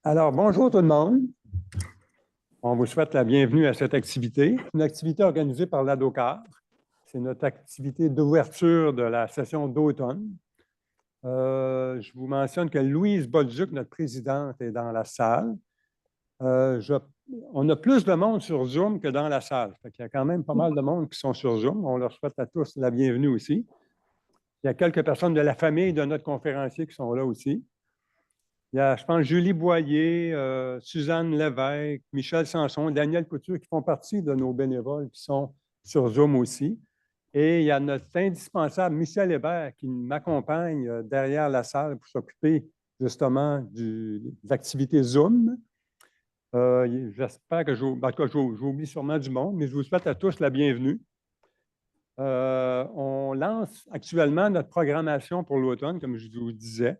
Alors, bonjour tout le monde. On vous souhaite la bienvenue à cette activité. Une activité organisée par l'ADOCAR. C'est notre activité d'ouverture de la session d'automne. Je vous mentionne que Louise Bolduc, notre présidente, est dans la salle. On a plus de monde sur Zoom que dans la salle. Il y a quand même pas mal de monde qui sont sur Zoom. On leur souhaite à tous la bienvenue aussi. Il y a quelques personnes de la famille de notre conférencier qui sont là aussi. Il y a, je pense, Julie Boyer, Suzanne Lévesque, Michel Sanson, Daniel Couture qui font partie de nos bénévoles qui sont sur Zoom aussi. Et il y a notre indispensable Michel Hébert qui m'accompagne derrière la salle pour s'occuper justement des activités Zoom. J'espère que j'oublie sûrement du monde, mais je vous souhaite à tous la bienvenue. On lance actuellement notre programmation pour l'automne, comme je vous disais.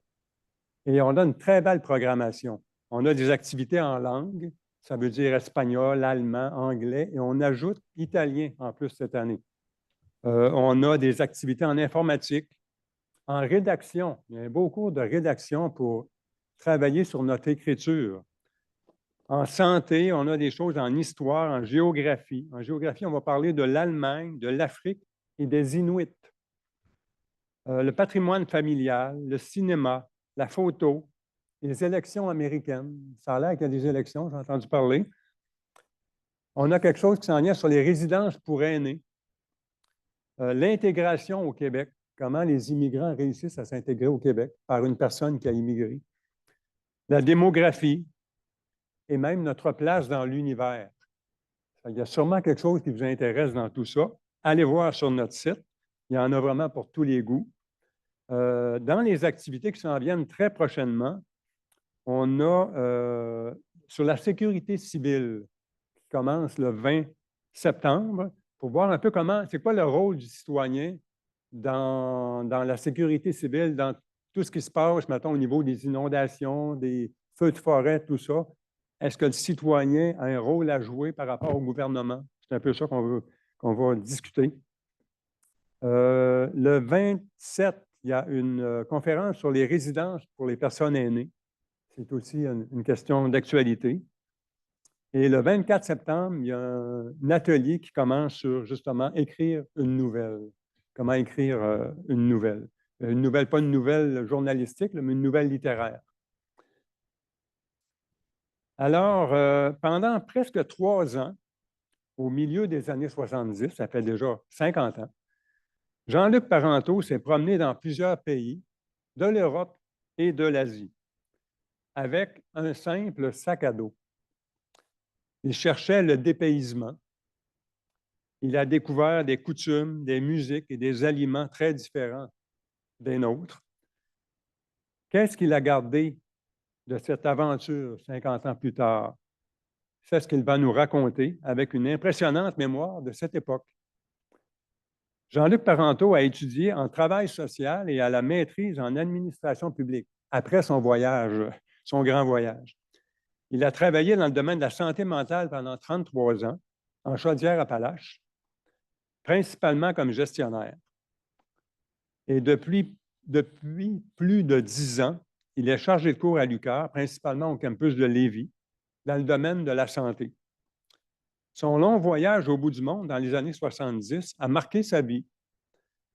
Et on a une très belle programmation. On a des activités en langue, ça veut dire espagnol, allemand, anglais, et on ajoute italien en plus cette année. On a des activités en informatique, en rédaction. Il y a un beau cours de rédaction pour travailler sur notre écriture. En santé, on a des choses en histoire, en géographie. En géographie, on va parler de l'Allemagne, de l'Afrique et des Inuits. Le patrimoine familial, le cinéma, la photo, les élections américaines. Ça a l'air qu'il y a des élections, j'ai entendu parler. On a quelque chose qui s'en vient sur les résidences pour aînés. L'intégration au Québec. Comment les immigrants réussissent à s'intégrer au Québec par une personne qui a immigré. La démographie et même notre place dans l'univers. Il y a sûrement quelque chose qui vous intéresse dans tout ça. Allez voir sur notre site. Il y en a vraiment pour tous les goûts. Dans les activités qui s'en viennent très prochainement, on a sur la sécurité civile qui commence le 20 septembre pour voir un peu comment, c'est quoi le rôle du citoyen dans la sécurité civile, dans tout ce qui se passe, mettons, au niveau des inondations, des feux de forêt, tout ça. Est-ce que le citoyen a un rôle à jouer par rapport au gouvernement? C'est un peu ça qu'on va discuter. Le 27, il y a une conférence sur les résidences pour les personnes aînées. C'est aussi une question d'actualité. Et le 24 septembre, il y a un atelier qui commence sur, justement, écrire une nouvelle. Comment écrire une nouvelle. Une nouvelle, pas une nouvelle journalistique, mais une nouvelle littéraire. Alors, pendant presque 3 ans, au milieu des années 70, ça fait déjà 50 ans, Jean-Luc Parenteau s'est promené dans plusieurs pays de l'Europe et de l'Asie avec un simple sac à dos. Il cherchait le dépaysement. Il a découvert des coutumes, des musiques et des aliments très différents des nôtres. Qu'est-ce qu'il a gardé de cette aventure 50 ans plus tard? C'est ce qu'il va nous raconter avec une impressionnante mémoire de cette époque. Jean-Luc Parenteau a étudié en travail social et à la maîtrise en administration publique après son voyage, son grand voyage. Il a travaillé dans le domaine de la santé mentale pendant 33 ans, en Chaudière-Appalaches, principalement comme gestionnaire. Et depuis plus de 10 ans, il est chargé de cours à l'UQAR, principalement au campus de Lévis, dans le domaine de la santé. Son long voyage au bout du monde dans les années 70 a marqué sa vie.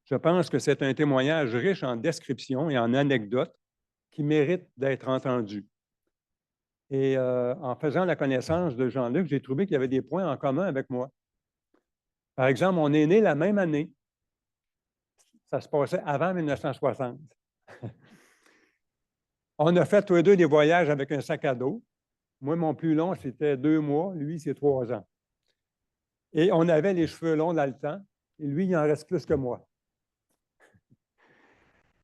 Je pense que c'est un témoignage riche en descriptions et en anecdotes qui mérite d'être entendu. Et en faisant la connaissance de Jean-Luc, j'ai trouvé qu'il y avait des points en commun avec moi. Par exemple, on est né la même année. Ça se passait avant 1960. On a fait tous les deux des voyages avec un sac à dos. Moi, mon plus long, c'était 2 mois. Lui, c'est 3 ans. Et on avait les cheveux longs dans le temps. Et lui, il en reste plus que moi.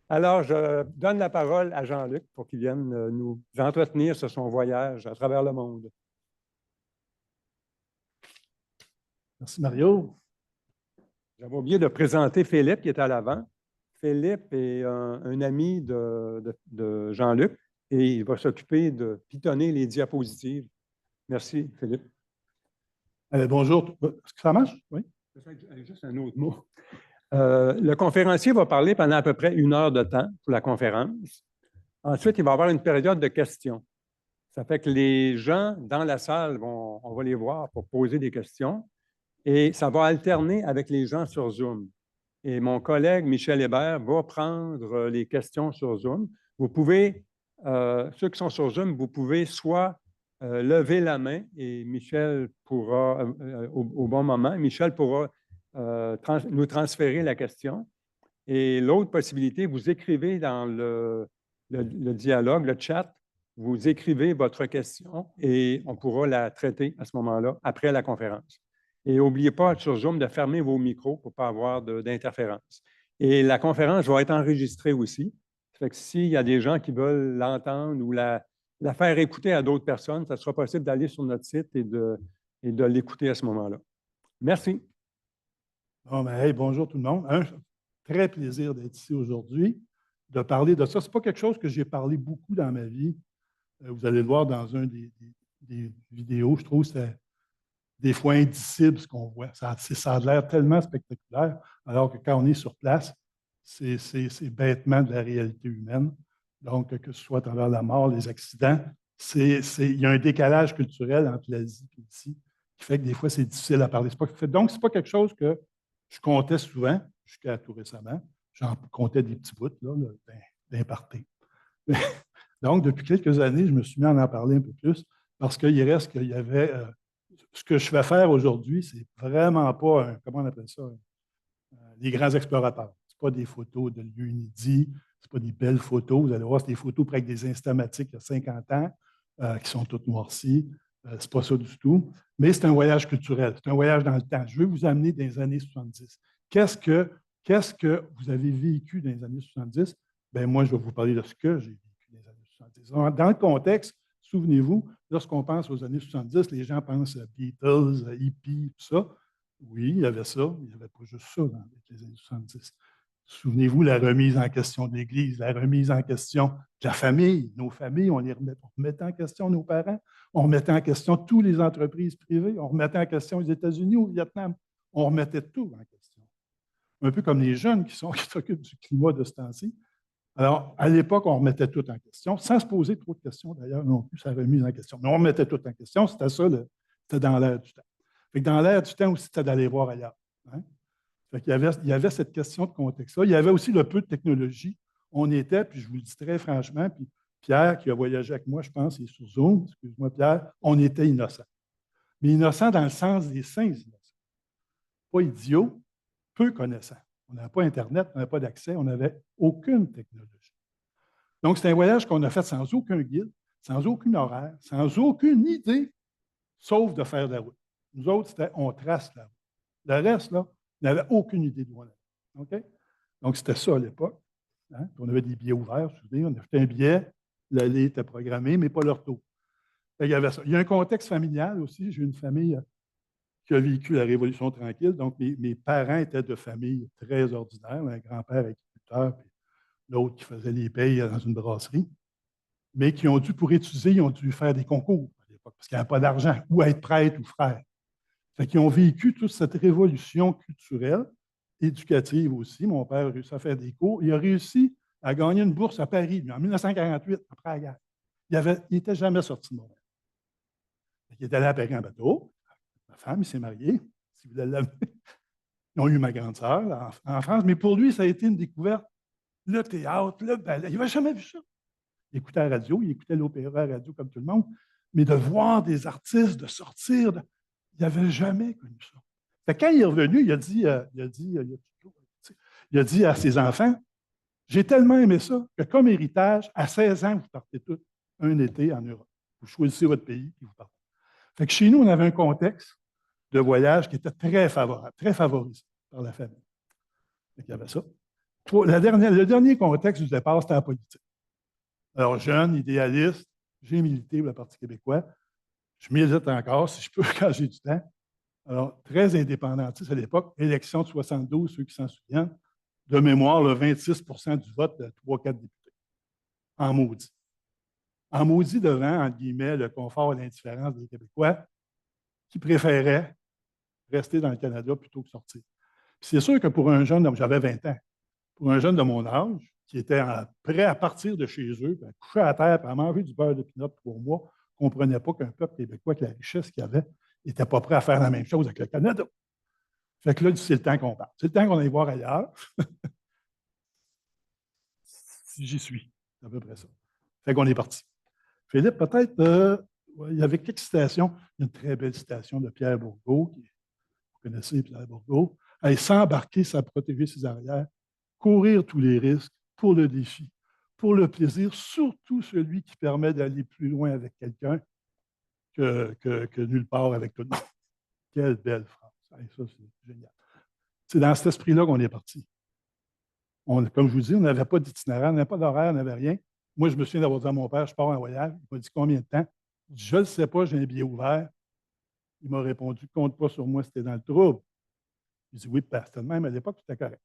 Alors, je donne la parole à Jean-Luc pour qu'il vienne nous entretenir sur son voyage à travers le monde. Merci, Mario. J'avais oublié de présenter Philippe qui est à l'avant. Philippe est un ami de Jean-Luc et il va s'occuper de pitonner les diapositives. Merci, Philippe. Bonjour. Est-ce que ça marche? Oui. Juste un autre mot. Le conférencier va parler pendant à peu près 1 heure de temps pour la conférence. Ensuite, il va y avoir une période de questions. Ça fait que les gens dans la salle, on va les voir pour poser des questions et ça va alterner avec les gens sur Zoom. Et mon collègue Michel Hébert va prendre les questions sur Zoom. Vous pouvez, ceux qui sont sur Zoom, vous pouvez soit lever la main et Michel pourra, au bon moment, Michel pourra nous transférer la question. Et l'autre possibilité, vous écrivez dans le dialogue, le chat, vous écrivez votre question et on pourra la traiter à ce moment-là, après la conférence. Et n'oubliez pas sur Zoom de fermer vos micros pour ne pas avoir d'interférence. Et la conférence va être enregistrée aussi. Ça fait que s'il y a des gens qui veulent l'entendre ou la faire écouter à d'autres personnes, ça sera possible d'aller sur notre site et de l'écouter à ce moment-là. Merci. Bon, ben, hey, bonjour tout le monde. Très plaisir d'être ici aujourd'hui, de parler de ça. Ce n'est pas quelque chose que j'ai parlé beaucoup dans ma vie. Vous allez le voir dans un des vidéos. Je trouve que c'est des fois indicible ce qu'on voit. Ça a l'air tellement spectaculaire, alors que quand on est sur place, c'est bêtement de la réalité humaine. Donc, que ce soit à travers la mort, les accidents, il y a un décalage culturel entre l'Asie et ici qui fait que des fois, c'est difficile à parler. Donc, ce n'est pas quelque chose que je comptais souvent, jusqu'à tout récemment. J'en comptais des petits bouts d'un party. Donc, depuis quelques années, je me suis mis à en parler un peu plus parce qu'il reste qu'il y avait ce que je vais faire aujourd'hui, c'est vraiment pas, comment on appelle ça, les grands explorateurs. Ce n'est pas des photos de lieux inédits, ce n'est pas des belles photos. Vous allez voir, c'est des photos près avec des instamatiques il y a 50 ans qui sont toutes noircies. Ce n'est pas ça du tout. Mais c'est un voyage culturel, c'est un voyage dans le temps. Je veux vous amener dans les années 70. Qu'est-ce que vous avez vécu dans les années 70? Bien, moi, je vais vous parler de ce que j'ai vécu dans les années 70. Dans le contexte, souvenez-vous, lorsqu'on pense aux années 70, les gens pensent à Beatles, hippies, tout ça. Oui, il y avait ça, mais il n'y avait pas juste ça dans les années 70. Souvenez-vous, la remise en question de l'Église, la remise en question de la famille. Nos familles, on remettait en question nos parents, on remettait en question toutes les entreprises privées, on remettait en question les États-Unis ou le Vietnam. On remettait tout en question. Un peu comme les jeunes qui s'occupent du climat de ce temps-ci. Alors, à l'époque, on remettait tout en question, sans se poser trop de questions d'ailleurs non plus, ça remise en question. Mais on remettait tout en question, c'était ça, c'était dans l'air du temps. Fait que dans l'air du temps aussi, c'était d'aller voir ailleurs. Hein? Fait qu'il il y avait cette question de contexte-là. Il y avait aussi le peu de technologie. On était, puis je vous le dis très franchement, puis Pierre, qui a voyagé avec moi, je pense, il est sur Zoom, excuse-moi Pierre, on était innocents. Mais innocents dans le sens des saints innocents. Pas idiots, peu connaissants. On n'avait pas Internet, on n'avait pas d'accès, on n'avait aucune technologie. Donc, c'est un voyage qu'on a fait sans aucun guide, sans aucun horaire, sans aucune idée, sauf de faire de la route. Nous autres, c'était on trace la route. Le reste, là, on n'avait aucune idée d'où on allait. OK? Donc, c'était ça à l'époque. Hein? On avait des billets ouverts, vous savez, on a fait un billet, l'aller était programmé, mais pas le retour. Il y avait ça. Il y a un contexte familial aussi. J'ai une famille qui a vécu la Révolution tranquille. Donc, mes parents étaient de famille très ordinaire. Un grand-père agriculteur, puis l'autre qui faisait les payes dans une brasserie. Mais qui ont dû, pour étudier, ils ont dû faire des concours à l'époque, parce qu'il n'y avait pas d'argent, ou être prêtre ou frère. Fait qu'ils ont vécu toute cette révolution culturelle, éducative aussi. Mon père a réussi à faire des cours. Il a réussi à gagner une bourse à Paris, lui, en 1948, après la guerre. Il n'était jamais sorti de Montréal. Il est allé à Paris en bateau. Ma femme, il s'est marié. Si vous voulez l'amener. Ils ont eu ma grande sœur en France. Mais pour lui, ça a été une découverte. Le théâtre, le ballet. Il n'avait jamais vu ça. Il écoutait la radio, il écoutait l'opéra à la radio comme tout le monde. Mais de voir des artistes, de sortir, il n'avait jamais connu ça. Fait quand il est revenu, il a dit à ses enfants, j'ai tellement aimé ça que comme héritage, à 16 ans, vous partez tous un été en Europe. Vous choisissez votre pays et vous partez. Fait que chez nous, on avait un contexte de voyage qui était très favorable, très favorisé par la famille. Fait qu'il y avait ça. Le dernier contexte du départ, c'était la politique. Alors, jeune, idéaliste, j'ai milité pour le Parti québécois. Je milite encore, si je peux, quand j'ai du temps. Alors, très indépendantiste à l'époque. Élection de 72, ceux qui s'en souviennent. De mémoire, le 26 du vote de 3-4 députés. En maudit. En maudit devant, entre guillemets, le confort et l'indifférence des Québécois qui préféraient rester dans le Canada plutôt que sortir. C'est sûr que pour un jeune, j'avais 20 ans, pour un jeune de mon âge, qui était prêt à partir de chez eux, à coucher à terre, à manger du beurre de pinot pour moi, ne comprenaient pas qu'un peuple québécois, avec la richesse qu'il avait, n'était pas prêt à faire la même chose avec le Canada. Fait que là, c'est le temps qu'on parte. C'est le temps qu'on aille voir ailleurs. J'y suis. C'est à peu près ça. Fait qu'on est parti. Philippe, peut-être, il y avait quelques citations. Une très belle citation de Pierre Bourgault, vous connaissez Pierre Bourgault. « S'embarquer, ça protéger ses arrières, courir tous les risques pour le défi, pour le plaisir, surtout celui qui permet d'aller plus loin avec quelqu'un que nulle part avec tout le monde. » Quelle belle phrase. Ça, c'est génial. C'est dans cet esprit-là qu'on est parti. Comme je vous dis, on n'avait pas d'itinéraire, on n'avait pas d'horaire, on n'avait rien. Moi, je me souviens d'avoir dit à mon père, je pars en voyage. Il m'a dit combien de temps? Je ne le sais pas, j'ai un billet ouvert. Il m'a répondu, compte pas sur moi, c'était dans le trouble. J'ai dit oui, père, c'était de même à l'époque, c'était correct.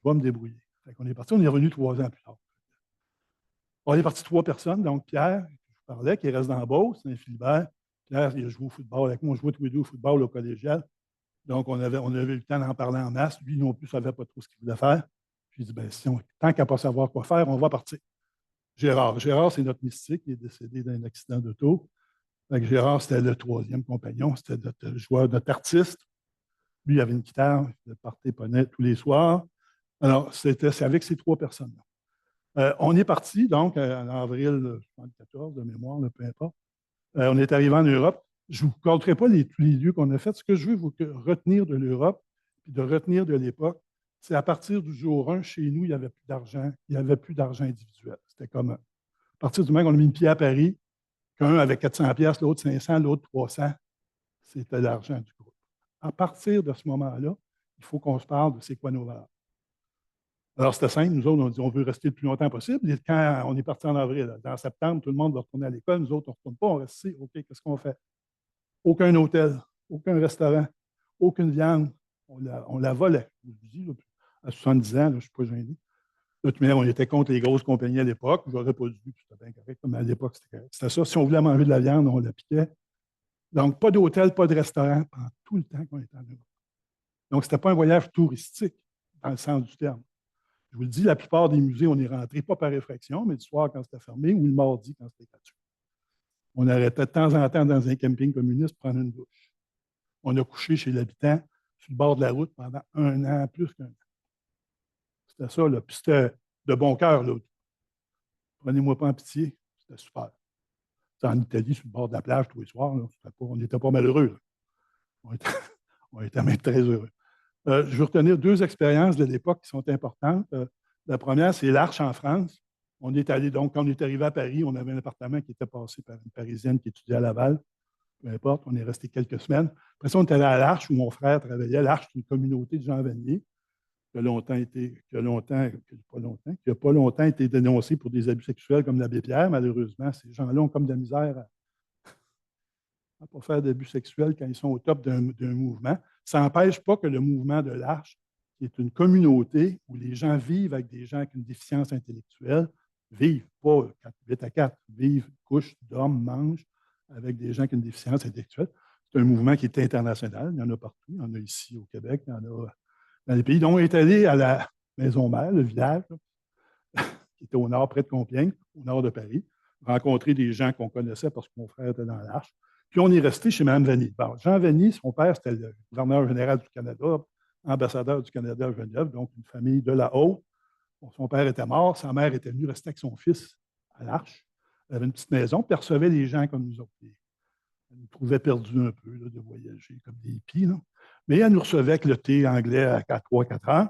Je vais me débrouiller. On est parti, on est revenu 3 ans plus tard. On est parti 3 personnes, donc Pierre, je vous parlais, qui reste dans la Beauce, Saint-Philibert. Pierre, il a joué au football avec moi, on jouait tous les deux au football au collégial. Donc, on avait eu le temps d'en parler en masse. Lui non plus ne savait pas trop ce qu'il voulait faire. J'ai dit, bien, tant qu'à ne pas savoir quoi faire, on va partir. Gérard, c'est notre mystique, il est décédé d'un accident d'auto. Gérard, c'était le 3e compagnon, c'était notre joueur, notre artiste. Lui, il avait une guitare, il partait poney tous les soirs. Alors, c'est avec ces 3 personnes-là. On est parti, donc, en avril 1974, de mémoire, peu importe. On est arrivé en Europe. Je ne vous compterai pas tous les lieux qu'on a faits. Ce que je veux vous retenir de l'Europe, puis de retenir de l'époque, c'est à partir du jour 1, chez nous, il n'y avait plus d'argent. Il n'y avait plus d'argent individuel. C'était comme à partir du moment qu'on a mis une pied à Paris, qu'un avait 400 pièces, l'autre 500, l'autre 300, c'était l'argent du groupe. À partir de ce moment-là, il faut qu'on se parle de c'est quoi nos valeurs. Alors, c'était simple. Nous autres, on dit on veut rester le plus longtemps possible. Et quand on est parti en avril, en septembre, tout le monde va retourner à l'école. Nous autres, on ne retourne pas, on reste ici. OK, qu'est-ce qu'on fait? Aucun hôtel, aucun restaurant, aucune viande. On la volait. Je vous dis, là, à 70 ans, là, je ne suis pas gêné. De toute manière, on était contre les grosses compagnies à l'époque. Je n'aurais pas dû, c'était bien correct, mais à l'époque, c'était correct. C'était ça. Si on voulait manger de la viande, on la piquait. Donc, pas d'hôtel, pas de restaurant pendant tout le temps qu'on était en Europe. Donc, ce n'était pas un voyage touristique, dans le sens du terme. Je vous le dis, la plupart des musées, on est rentré pas par réfraction, mais le soir quand c'était fermé ou le mardi quand c'était gratuit. On arrêtait de temps en temps dans un camping communiste pour prendre une douche. On a couché chez l'habitant sur le bord de la route pendant 1 an, plus qu'1 an. C'était ça, là. Puis c'était de bon cœur, là. Prenez-moi pas en pitié, c'était super. C'était en Italie, sur le bord de la plage tous les soirs. Là. On n'était pas malheureux. On était même très heureux. Je vais retenir 2 expériences de l'époque qui sont importantes. La première, c'est l'Arche en France. On est allé, donc, quand on est arrivé à Paris, on avait un appartement qui était passé par une Parisienne qui étudiait à Laval. Peu importe, on est resté quelques semaines. Après ça, on est allé à l'Arche où mon frère travaillait. L'Arche, c'est une communauté de Jean Vanier qui a pas longtemps été dénoncée pour des abus sexuels comme l'abbé Pierre. Malheureusement, ces gens-là ont comme de la misère à ne pas faire d'abus sexuels quand ils sont au top d'un mouvement. Ça n'empêche pas que le mouvement de l'Arche, qui est une communauté où les gens vivent avec des gens avec une déficience intellectuelle, vivent pas 8 à 4, vivent, couchent, dorment, mangent avec des gens qui ont une déficience intellectuelle. C'est un mouvement qui est international. Il y en a partout. Il y en a ici au Québec, il y en a dans les pays. Donc, on est allé à la Maison-Mère, le village, là, qui était au nord, près de Compiègne, au nord de Paris, rencontrer des gens qu'on connaissait parce que mon frère était dans l'Arche. Puis on est resté chez Mme Vanier. Bon, Jean Vanier, son père, c'était le gouverneur général du Canada, ambassadeur du Canada à Genève, donc une famille de la haut. Bon, son père était mort, sa mère était venue rester avec son fils à l'Arche. Elle avait une petite maison, puis elle recevait les gens comme nous autres. Elle nous trouvait perdus un peu là, de voyager comme des hippies. Là. Mais elle nous recevait avec le thé anglais à 3-4 heures.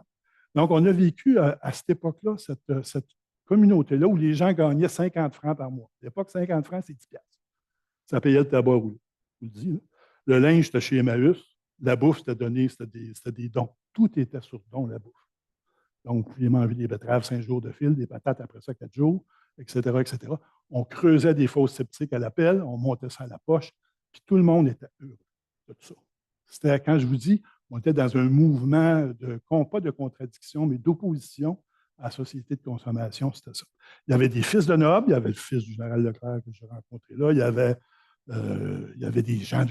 Donc, on a vécu à cette époque-là, cette communauté-là où les gens gagnaient 50 francs par mois. À l'époque, 50 francs, c'est 10 piastres. Ça payait le tabac roulé. Je vous le dis. Là. Le linge, c'était chez Emmaüs. La bouffe, c'était donné, c'était des dons. Tout était sur don, la bouffe. Donc, vous pouviez manger des betteraves 5 jours de fil, des patates après ça 4 jours, etc., etc. On creusait des fosses septiques à la pelle, on montait ça à la poche, puis tout le monde était heureux de tout ça. C'était, quand je vous dis, on était dans un mouvement, pas de contradiction, mais d'opposition à la société de consommation, c'était ça. Il y avait des fils de nobles, il y avait le fils du général Leclerc que j'ai rencontré là, il y avait des gens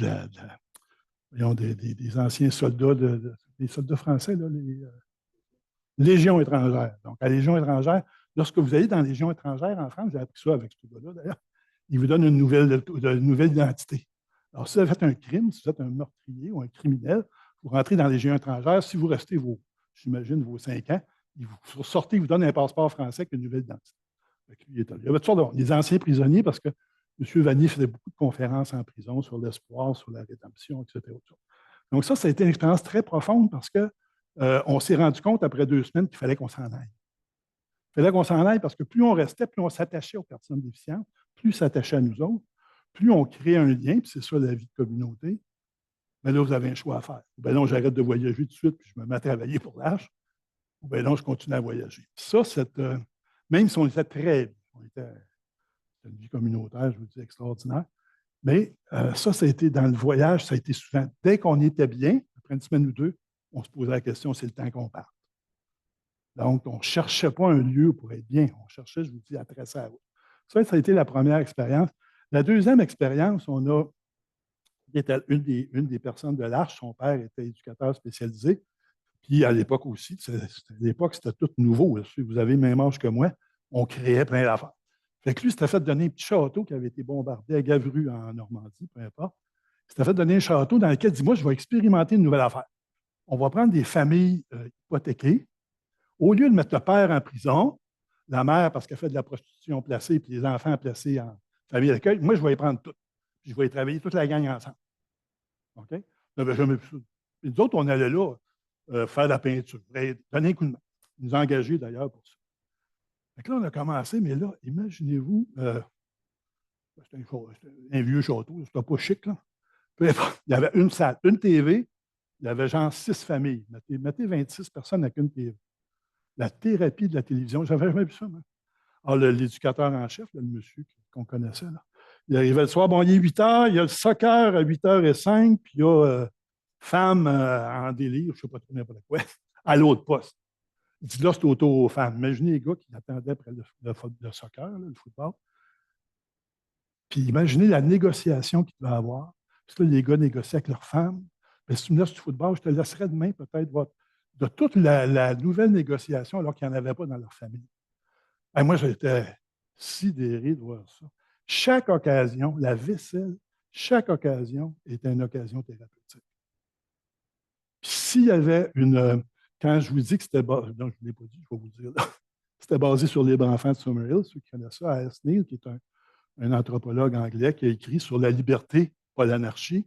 des anciens soldats, des soldats français, là, les Légions étrangères. Donc, à Légion étrangère, lorsque vous allez dans la Légion étrangère en France, j'ai appris ça avec ce gars-là d'ailleurs, il vous donne une nouvelle identité. Alors, si vous faites un crime, si vous êtes un meurtrier ou un criminel, vous rentrez dans les légion étrangère, si vous restez j'imagine, vos 5 ans, vous sortez, ils vous donnent un passeport français avec une nouvelle identité. Il y avait toutes sortes des anciens prisonniers parce que M. Vanier faisait beaucoup de conférences en prison sur l'espoir, sur la rédemption, etc. Donc, ça a été une expérience très profonde parce qu'on s'est rendu compte après 2 semaines qu'il fallait qu'on s'en aille. Il fallait qu'on s'en aille parce que plus on restait, plus on s'attachait aux personnes déficientes, plus ils s'attachaient à nous autres, plus on créait un lien, puis c'est ça la vie de communauté. Mais là, vous avez un choix à faire. Ou bien non, j'arrête de voyager tout de suite, puis je me mets à travailler pour l'Arche. Ou bien non, je continue à voyager. Puis ça, même si on était très bien, c'était une vie communautaire, je vous dis, extraordinaire. Mais ça a été dans le voyage, ça a été souvent, dès qu'on était bien, après une semaine ou 2, on se posait la question, c'est le temps qu'on parte. Donc, on ne cherchait pas un lieu pour être bien. On cherchait, je vous dis, à tracer la route. Ça a été la première expérience. La deuxième expérience, on a était une des personnes de l'Arche. Son père était éducateur spécialisé. Puis à l'époque aussi, c'était tout nouveau. Là. Si vous avez le même âge que moi, on créait plein d'affaires. Fait que lui, s'était fait donner un petit château qui avait été bombardé à Gavru en Normandie, peu importe. Il s'était fait donner un château dans lequel il dit, moi, je vais expérimenter une nouvelle affaire. On va prendre des familles hypothéquées. Au lieu de mettre le père en prison, la mère parce qu'elle fait de la prostitution placée, puis les enfants placés en famille d'accueil, moi, je vais les prendre toutes. Puis je vais y travailler toute la gang ensemble. OK? On n'avait jamais vu ça. Puis nous autres, on allait là faire de la peinture, donner un coup de main. Ils nous ont engagés d'ailleurs pour ça. Fait là, on a commencé, mais là, imaginez-vous, c'était un vieux château, c'était pas chic, là. Il y avait une salle, une TV, il y avait genre 6 familles. Mettez 26 personnes avec une TV. La thérapie de la télévision, j'avais jamais vu ça, moi. Alors, l'éducateur en chef, là, le monsieur qu'on connaissait, là, il arrivait le soir, bon, il est 8 heures, il y a le soccer à 8h05, puis il y a femme en délire, je ne sais pas trop n'importe quoi, à l'autre poste. Il dit là, c'est auto aux femmes. Imaginez les gars qui attendaient après le soccer, là, le football. Puis imaginez la négociation qu'il devait avoir. Puis là, les gars négociaient avec leurs femmes. Mais si tu me laisses du football, je te laisserai demain peut-être de toute la nouvelle négociation alors qu'il n'y en avait pas dans leur famille. Et moi, j'étais sidéré de voir ça. Chaque occasion, la vaisselle, chaque occasion était une occasion thérapeutique. Puis s'il y avait quand je vous dis que c'était basé, donc je ne l'ai pas dit, je vais vous le dire là, c'était basé sur Libre Enfant de Summerhill, ceux qui connaissent ça, A.S. Neal, qui est un anthropologue anglais qui a écrit sur la liberté, pas l'anarchie.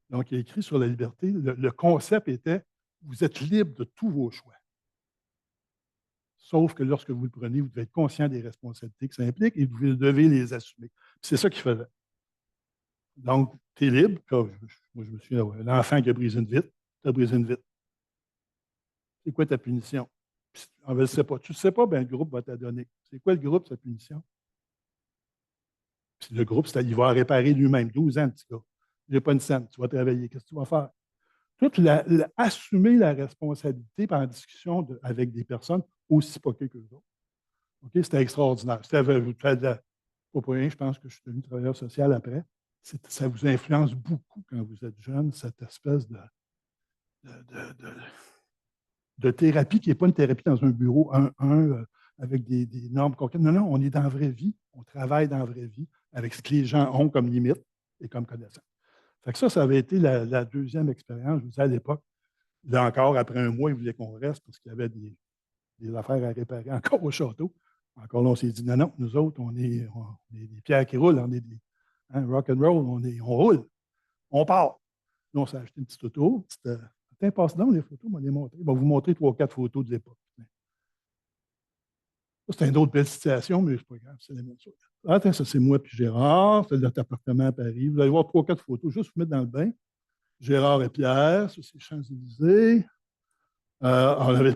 Donc, il a écrit sur la liberté. Le concept était, vous êtes libre de tous vos choix. Sauf que lorsque vous le prenez, vous devez être conscient des responsabilités que ça implique et vous devez les assumer. C'est ça qu'il faisait. Donc, tu es libre. Moi, je me suis dit, l'enfant qui a brisé une vitre, tu as brisé une vitre. C'est quoi ta punition? On ne le sait pas. Tu ne le sais pas, bien, le groupe va te donner. C'est quoi le groupe, sa punition? Puis le groupe, il va réparer lui-même. 12 ans, le petit gars. Il n'a pas une scène. Tu vas travailler. Qu'est-ce que tu vas faire? Assumer la responsabilité par en discussion avec des personnes aussi poquées que les autres. Okay? C'était extraordinaire. Pas pour rien, je pense que je suis devenu travailleur social après. Ça vous influence beaucoup quand vous êtes jeune, cette espèce de thérapie qui n'est pas une thérapie dans un bureau avec des normes concrètes. Non, non, on est dans la vraie vie, on travaille dans la vraie vie avec ce que les gens ont comme limite et comme connaissance. Fait que ça avait été la deuxième expérience. Je vous disais à l'époque, là encore, après un mois, ils voulaient qu'on reste parce qu'il y avait des affaires à réparer encore au château. Encore là, on s'est dit, non, non, nous autres, on est des pierres qui roulent, on est des rock and roll, on roule, on part. Là, on s'est acheté une petite auto, tiens, passe donc les photos, on va les montrer. On va vous montrer 3 ou 4 photos de l'époque. C'est une autre belle situation, mais c'est pas grave, c'est la même chose. Attends, ça, c'est moi puis Gérard, c'est notre appartement à Paris. Vous allez voir 3 ou 4 photos, juste vous mettre dans le bain. Gérard et Pierre, ça, c'est Champs-Élysées. On avait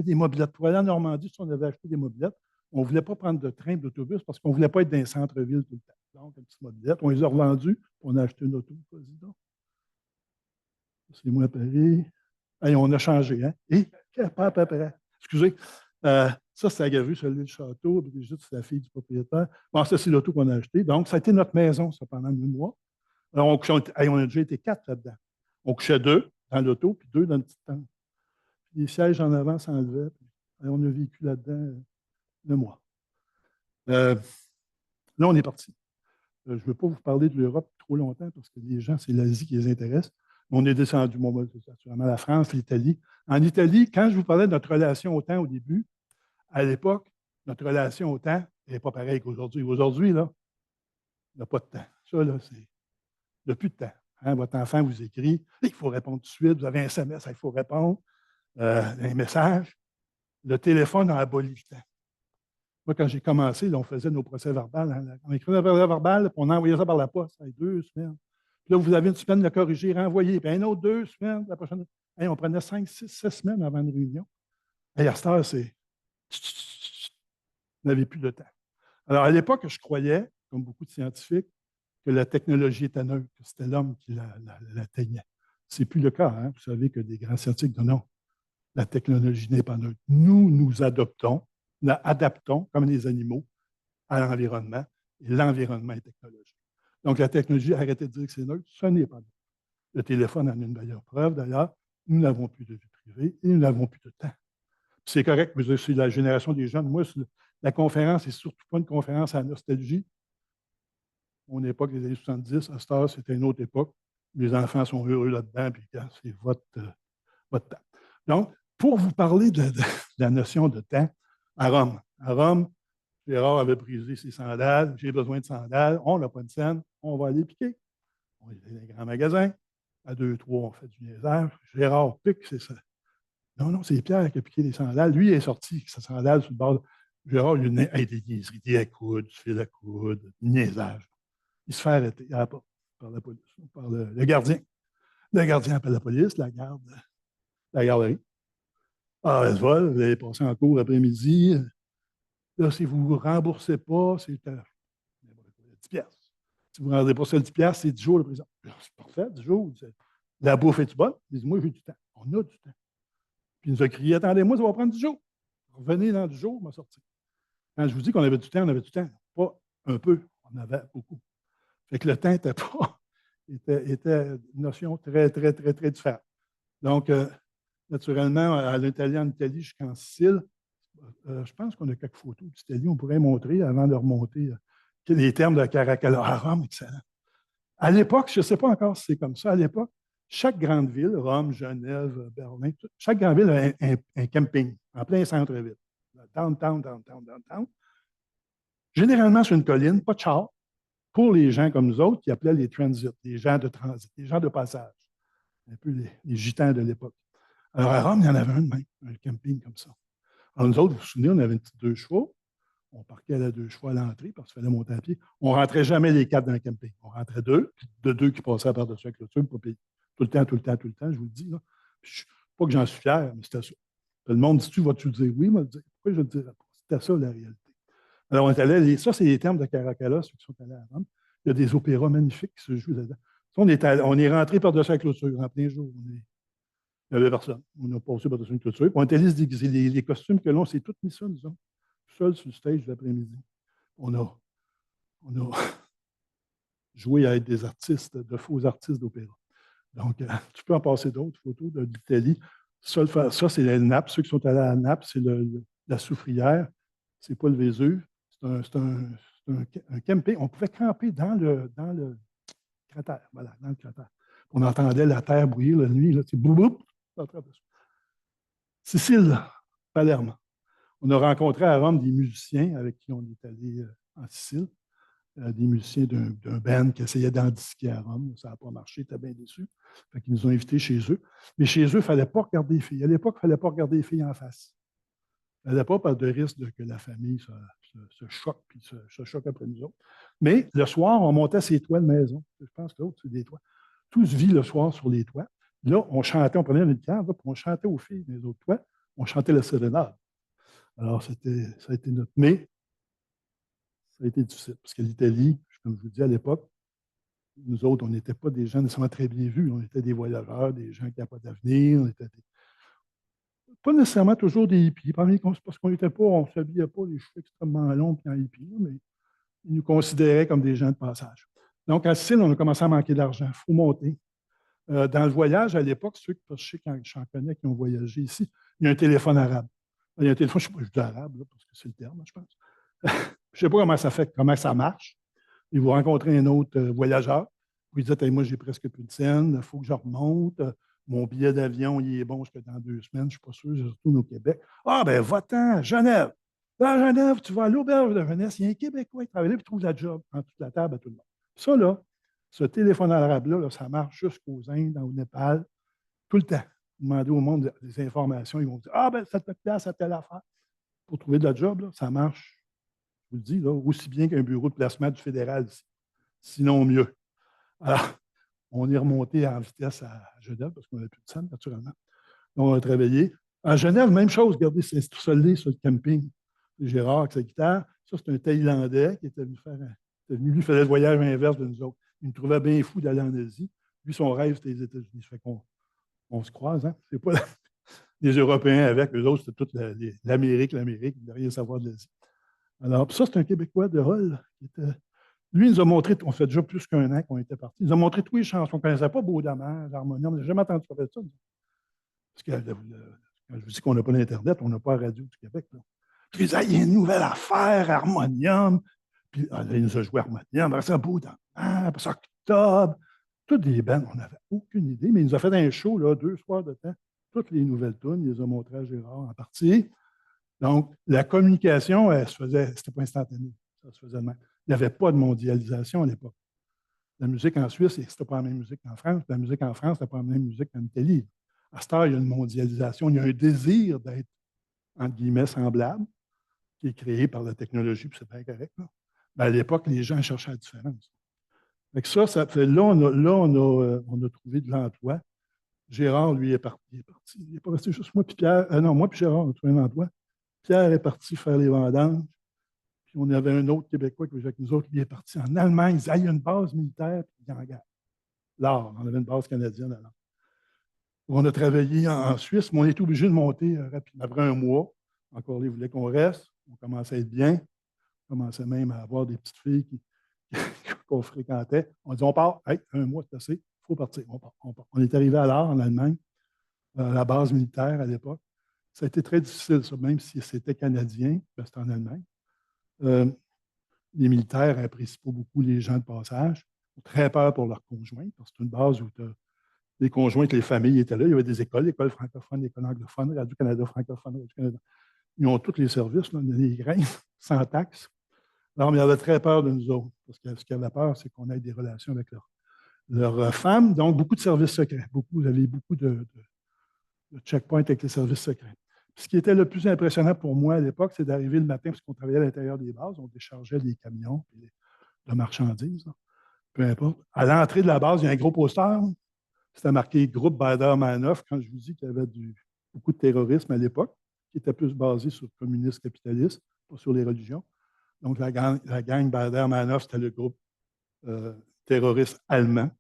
des mobylettes. Pour aller en Normandie, on avait acheté des mobylettes. On ne voulait pas prendre de train, d'autobus, parce qu'on ne voulait pas être dans les centres-villes tout le temps. Donc, une petite mobilette. On les a revendus, on a acheté une auto. C'est moi à Paris. Hey, on a changé, hein? Et, pas à peu près. Excusez. Ça, c'est à Gavru, celui du château. Brigitte, c'est la fille du propriétaire. Bon, ça, c'est l'auto qu'on a acheté. Donc, ça a été notre maison, ça, pendant 8 mois. Alors, on a déjà été 4 là-dedans. On couchait 2 dans l'auto, puis 2 dans une petite tente. Les sièges en avant s'enlevaient. On a vécu là-dedans 1 mois. Là, on est parti. Je ne veux pas vous parler de l'Europe trop longtemps parce que les gens, c'est l'Asie qui les intéresse. On est descendu, naturellement, la France, l'Italie. En Italie, quand je vous parlais de notre relation au temps au début, à l'époque, notre relation au temps n'est pas pareille qu'aujourd'hui. Aujourd'hui, là, il n'y a pas de temps. Ça, là, c'est. Il n'y a plus de temps. Hein, votre enfant vous écrit, il faut répondre tout de suite, vous avez un SMS, il faut répondre, un message. Le téléphone a aboli le temps. Moi, quand j'ai commencé, là, on faisait nos procès-verbaux. Hein, on écrivait un procès-verbal, puis on envoyait ça par la poste. Ça fait 2 semaines. Puis là, vous avez une semaine de le corriger, renvoyer. Puis un autre 2 semaines. La prochaine. Hey, on prenait 5, 6, 7 semaines avant une réunion. Et à cette heure, c'est. On n'avait plus de temps. Alors, à l'époque, je croyais, comme beaucoup de scientifiques, que la technologie était neutre, que c'était l'homme qui l'atteignait. Ce n'est plus le cas. Hein? Vous savez que des grands scientifiques disent non, la technologie n'est pas neutre. Nous adoptons, nous adaptons, comme les animaux, à l'environnement, et l'environnement est technologique. Donc, la technologie, arrêtez de dire que c'est neutre, ce n'est pas neutre. Le téléphone en a une meilleure preuve, d'ailleurs. Nous n'avons plus de vie privée et nous n'avons plus de temps. C'est correct, mais c'est la génération des jeunes. Moi, la conférence n'est surtout pas une conférence à la nostalgie. Mon époque, les années 70, à cette heure, c'était une autre époque. Les enfants sont heureux là-dedans, puis c'est votre temps. Donc, pour vous parler de la notion de temps, à Rome, Gérard avait brisé ses sandales, j'ai besoin de sandales, on n'a pas de scène, on va aller piquer. On est dans un grand magasin, à 2-3, on fait du niaisage. Gérard pique, c'est ça. Non, c'est Pierre qui a piqué les sandales. Lui, il est sorti avec sa sandale sur le bord. Gérard, il a des niaiseries, des coudes, du fil à coude, du niaisage. Il se fait arrêter à la porte par la police, par le gardien. Le gardien appelle la police, la garderie. Ah, elle se vole, vous allez passer en cours l'après-midi. Là, si vous ne remboursez pas, c'est 10 piastres. Si vous ne rendez pas ça le 10 piastres, c'est 10 jours de prison. C'est parfait, 10 jours. La bouffe est-tu bonne? Il dit, moi, j'ai du temps. On a du temps. Puis il nous a crié, attendez-moi, ça va prendre 10 jours. Revenez dans 10 jours, on va sortir. Quand je vous dis qu'on avait du temps, on avait du temps. Pas un peu, on avait beaucoup. Fait que le temps était une notion très, très, très, très différente. Donc, naturellement, à l'Italie, en Italie jusqu'en Sicile, je pense qu'on a quelques photos d'Italie, on pourrait montrer avant de remonter les termes de Caracalla à Rome, excellent. À l'époque, je ne sais pas encore si c'est comme ça, à l'époque, chaque grande ville, Rome, Genève, Berlin, chaque grande ville a un camping en plein centre-ville. Downtown. Généralement sur une colline, pas de char, pour les gens comme nous autres qui appelaient les transits, les gens de transit, les gens de passage, un peu les gitans de l'époque. Alors à Rome, il y en avait un de même, un camping comme ça. Alors nous autres, vous vous souvenez, on avait une petite 2 chevaux. On parquait à la 2 chevaux à l'entrée parce qu'il fallait monter à pied. On ne rentrait jamais les 4 dans le camping. On rentrait 2, puis de 2 qui passaient par-dessus la clôture pour payer. Tout le temps, je vous le dis. Là. Pas que j'en suis fier, mais c'était ça. Tout le monde dit, vas-tu le dire? Oui, moi, pourquoi je ne le dirais pas? C'était ça la réalité. Alors, on est allé, ça, c'est les termes de Caracalla, ceux qui sont allés à Rome. Il y a des opéras magnifiques qui se jouent là-dedans. On est rentré par-dessus la clôture en plein jour. Il n'y avait personne. On a passé par-dessus une clôture. On est allé se déguiser. Les costumes que l'on s'est tous mis ça, disons, seul sur le stage l'après-midi. On a joué à être des artistes, de faux artistes d'opéra. Donc, tu peux en passer d'autres photos de l'Italie. Ça, c'est la Naples. Ceux qui sont allés à Naples, c'est la Soufrière. C'est pas le Vésuve. C'est un camping. On pouvait camper dans le cratère. Voilà, dans le cratère. On entendait la terre bouillir la nuit. Là, boum, Sicile, Palerme. On a rencontré à Rome des musiciens avec qui on est allé en Sicile. Des musiciens d'un band qui essayait d'endisquer à Rome. Ça n'a pas marché, ils étaient bien déçus. Fait qu'ils nous ont invités chez eux. Mais chez eux, il ne fallait pas regarder les filles. À l'époque, il ne fallait pas regarder les filles en face. Il ne fallait pas par de risque que la famille se choque puis se choque après nous autres. Mais le soir, on montait ses toits de maison. Je pense que l'autre, c'est des toits. Tout se vit le soir sur les toits. Là, on chantait, on prenait une carte, puis on chantait aux filles des autres toits. On chantait la sérénade. Alors, ça a été notre. Mais ça a été difficile, parce que l'Italie, comme je vous dis à l'époque, nous autres, on n'était pas des gens nécessairement très bien vus. On était des voyageurs, des gens qui n'avaient pas d'avenir. On était pas nécessairement toujours des hippies. Parce qu'on n'était pas, on ne s'habillait pas les cheveux extrêmement longs puis en hippie, mais ils nous considéraient comme des gens de passage. Donc, à Sicile, on a commencé à manquer d'argent. Il faut monter. Dans le voyage, à l'époque, ceux que je sais, quand j'en connais qui ont voyagé ici, il y a un téléphone arabe. Il y a un téléphone, je ne sais pas, je dis arabe, là, parce que c'est le terme, je pense. Je ne sais pas comment ça marche. Et vous rencontrez un autre voyageur. Vous dites, hey, moi, j'ai presque plus de scène, il faut que je remonte. Mon billet d'avion, il est bon jusque dans 2 semaines, je ne suis pas sûr, je retourne au Québec. Ah, ben, va-t'en, à Genève. Là, à Genève, tu vas à l'auberge de jeunesse, il y a un Québécois qui travaille là, puis trouve la job en toute la table à tout le monde. Ça, là, ce téléphone arabe-là, là, ça marche jusqu'aux Indes, au Népal, tout le temps. Vous demandez au monde des informations, ils vont dire, ah, ben, ça te place à telle affaire. Pour trouver de la job, là, ça marche, je vous le dis, là, aussi bien qu'un bureau de placement du fédéral ici. Sinon mieux. Alors, on est remonté en vitesse à Genève parce qu'on n'a plus de scène, naturellement. Donc, on a travaillé. À Genève, même chose, regardez, c'est installé sur le camping. Gérard avec sa guitare. Ça, c'est un Thaïlandais qui était venu lui, faisait le voyage inverse de nous autres. Il me trouvait bien fou d'aller en Asie. Lui, son rêve, c'était les États-Unis. Ça fait qu'on se croise, hein? C'est pas les Européens avec, eux autres, c'était toute l'Amérique, il ne rien savoir de l'Asie. Alors, ça, c'est un Québécois de Hull qui était. Lui, il nous a montré, on fait déjà plus qu'un an qu'on était partis, il nous a montré toutes les chansons. On ne connaissait pas Baudamant, l'harmonium, on n'a jamais entendu parler de ça. Parce que quand je vous dis qu'on n'a pas d'Internet, on n'a pas la radio du Québec. Là. Puis il disait, il y a une nouvelle affaire, harmonium. Puis là, il nous a joué harmonium, après ça, Baudamant, après ça, Octobre. Toutes des bandes, on n'avait aucune idée, mais il nous a fait un show, là, 2 soirs de temps, toutes les nouvelles tunes, il les a montrées à Gérard en partie. Donc, la communication, elle se faisait, c'était pas instantané, ça se faisait de même. Il n'y avait pas de mondialisation à l'époque. La musique en Suisse, ce n'était pas la même musique qu'en France. La musique en France, ce n'était pas la même musique qu'en Italie. À cette heure, il y a une mondialisation, il y a un désir d'être, entre guillemets, semblable, qui est créé par la technologie, puis c'est bien correct. Là. Mais à l'époque, les gens cherchaient la différence. Fait que ça fait, là, on a trouvé de l'emploi. Gérard, lui, est parti. Il n'est pas resté juste moi puis Pierre. Non, moi puis Gérard, on a trouvé un emploi. Pierre est parti faire les vendanges. Puis on avait un autre Québécois qui était avec nous autres, lui est parti en Allemagne. Il disait, il y a une base militaire, puis il engage. Là, on avait une base canadienne alors. On a travaillé en Suisse, mais on était obligé de monter rapidement. Après un mois, encore, ils voulaient qu'on reste. On commençait à être bien. On commençait même à avoir des petites filles qu'on fréquentait. On dit, on part. Hey, un mois, c'est assez. Il faut partir. On part. On est arrivé à l'heure en Allemagne, à la base militaire à l'époque. Ça a été très difficile, ça, même si c'était canadien, c'était en Allemagne. Les militaires n'apprécient pas beaucoup les gens de passage. Ils ont très peur pour leurs conjoints, parce que c'est une base où les conjoints et les familles étaient là. Il y avait des écoles, l'école francophone, l'école anglophone, Radio-Canada francophone, Radio-Canada. Ils ont tous les services, là, les grains, sans taxe. Alors, ils avaient très peur de nous autres, parce que ce qu'ils avaient peur, c'est qu'on ait des relations avec leurs femmes. Donc, beaucoup de services secrets. Vous avez beaucoup de checkpoints avec les services secrets. Puis, ce qui était le plus impressionnant pour moi à l'époque, c'est d'arriver le matin, parce qu'on travaillait à l'intérieur des bases, on déchargeait des camions de marchandises, là, peu importe. À l'entrée de la base, il y a un gros poster. C'était marqué Groupe Baader-Meinhof, quand je vous dis qu'il y avait beaucoup de terrorisme à l'époque, qui était plus basé sur le communisme capitaliste, pas sur les religions. Donc, la gang Baader-Meinhof, c'était le groupe terroriste allemand.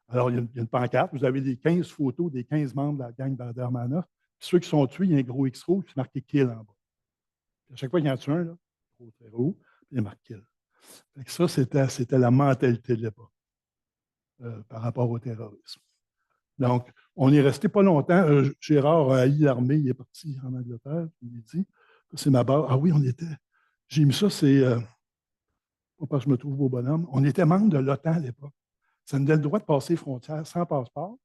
Alors, il y a une pancarte. Vous avez les 15 photos des 15 membres de la gang Baader-Meinhof. Puis ceux qui sont tués, il y a un gros X rouge, puis c'est marqué Kill en bas. Puis à chaque fois qu'il y en a un, là, gros très haut, puis il y a marqué Kill. Fait que ça, c'était la mentalité de l'époque par rapport au terrorisme. Donc, on n'est resté pas longtemps. Gérard a haï l'armée, il est parti en Angleterre, il m'a dit, c'est ma base. Ah oui, on était. J'ai mis ça, c'est. Pas parce que je me trouve beau bonhomme. On était membre de l'OTAN à l'époque. Ça nous donnait le droit de passer les frontières sans passeport,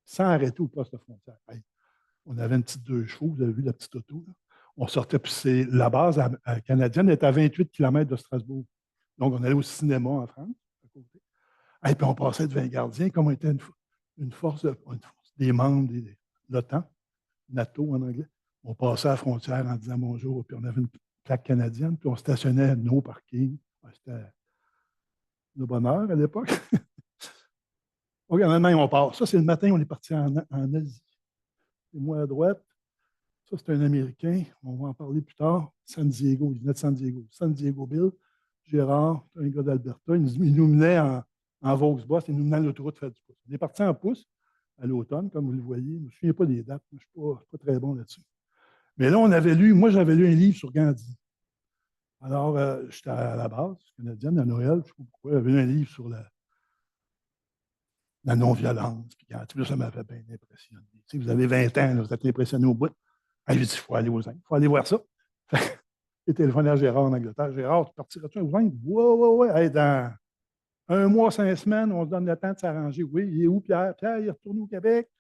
sans arrêter au poste de frontière. Hey, on avait une petite 2 chevaux, vous avez vu la petite auto. Là. On sortait, puis la base canadienne était à 28 km de Strasbourg. Donc, on allait au cinéma en France, à côté. Et puis, on passait devant les gardiens, comme on était une force des membres de l'OTAN, NATO en anglais. On passait à la frontière en disant bonjour, puis on avait une plaque canadienne, puis on stationnait à nos parkings. C'était le bonheur à l'époque. OK, en Allemagne, on part. Ça, c'est le matin, on est parti en Asie. Et moi à droite, ça, c'est un Américain. On va en parler plus tard. San Diego, il venait de San Diego. San Diego Bill, Gérard, un gars d'Alberta. Il nous menait en Volksbus, il nous menait à l'autoroute faire du pouce. On est parti en pouce à l'automne, comme vous le voyez. Je ne me souviens pas des dates, je ne suis pas très bon là-dessus. Mais là, moi, j'avais lu un livre sur Gandhi. Alors, j'étais à la base canadienne, à Noël, je ne sais pas pourquoi, j'avais lu un livre sur la non-violence. Puis Gandhi, ça m'avait bien impressionné. Tu sais, vous avez 20 ans, là, vous êtes impressionné au bout. Ah, j'ai dit, il faut aller aux Indes, il faut aller voir ça. J'ai téléphoné à Gérard en Angleterre. Gérard, tu partiras-tu un week-end? Ouais. Hey, dans un mois, 5 semaines, on se donne le temps de s'arranger. Oui, il est où, Pierre? Pierre, il est retourné au Québec.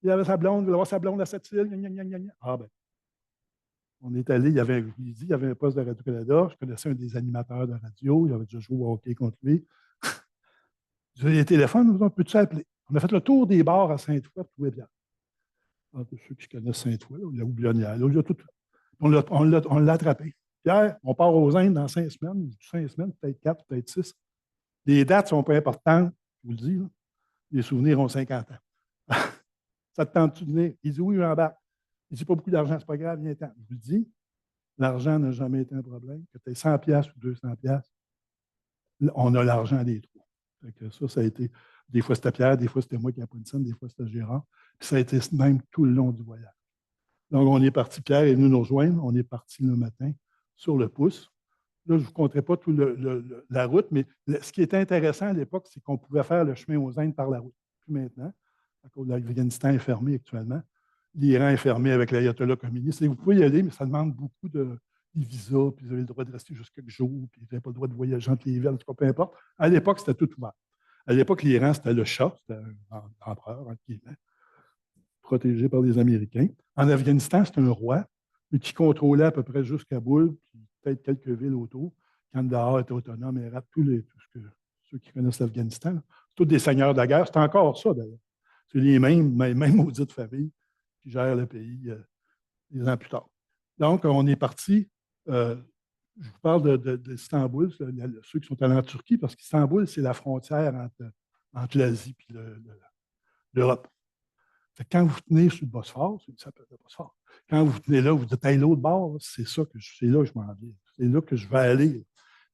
Il avait sa blonde, il voulait avoir sa blonde à cette île. Gna, gna, gna, gna. Ah ben, on est allé, il y avait un poste de Radio-Canada. Je connaissais un des animateurs de radio. J'avais déjà joué au hockey contre lui. J'ai dit, les téléphones, on peut-tu appeler? On a fait le tour des bars à Sainte-Foy pour trouver Pierre. Pour ceux qui connaissent Sainte-Foy, la Houblonnière. Là, on l'a attrapé. Pierre, on part aux Indes dans 5 semaines. 5 semaines, peut-être 4, peut-être 6. Les dates ne sont pas importantes, je vous le dis. Là. Les souvenirs ont 50 ans. Ça te tente-tu de venir? Il dit oui, j'embarque. Il dit pas beaucoup d'argent, c'est pas grave, viens-t'en. Je vous le dis, l'argent n'a jamais été un problème. Que tu aies 100 pièces ou 200 pièces, on a l'argent des trois. Ça a été, des fois c'était Pierre, des fois c'était moi qui ai pris une scène, des fois c'était Gérard. Puis ça a été même tout le long du voyage. Donc, on est parti, Pierre est venu nous rejoindre. On est parti le matin sur le pouce. Là, je ne vous compterai pas toute la route, mais ce qui était intéressant à l'époque, c'est qu'on pouvait faire le chemin aux Indes par la route. Plus maintenant, à cause de l'Afghanistan est fermé actuellement. L'Iran est fermé avec l'ayatollah communiste. Et vous pouvez y aller, mais ça demande beaucoup de visas, puis vous avez le droit de rester juste quelques jours, puis vous n'avez pas le droit de voyager entre les villes, en tout cas, peu importe. À l'époque, c'était tout ouvert. À l'époque, l'Iran, c'était le Shah, c'était un empereur, entre guillemets, protégé par les Américains. En Afghanistan, c'est un roi, mais qui contrôlait à peu près juste Kaboul, puis peut-être quelques villes autour. Kandahar était autonome, Herat, ceux qui connaissent l'Afghanistan, c'est tous des seigneurs de la guerre. C'est encore ça, d'ailleurs. C'est les mêmes maudites familles qui gèrent le pays des ans plus tard. Donc, on est parti. Je vous parle d'Istanbul, ceux qui sont allés en Turquie, parce qu'Istanbul, c'est la frontière entre l'Asie et l'Europe. Quand vous tenez sur le Bosphore, ça s'appelle le Bosphore, quand vous tenez là, vous dites, hey, l'autre bord, c'est là que je m'en viens. C'est là que je vais aller.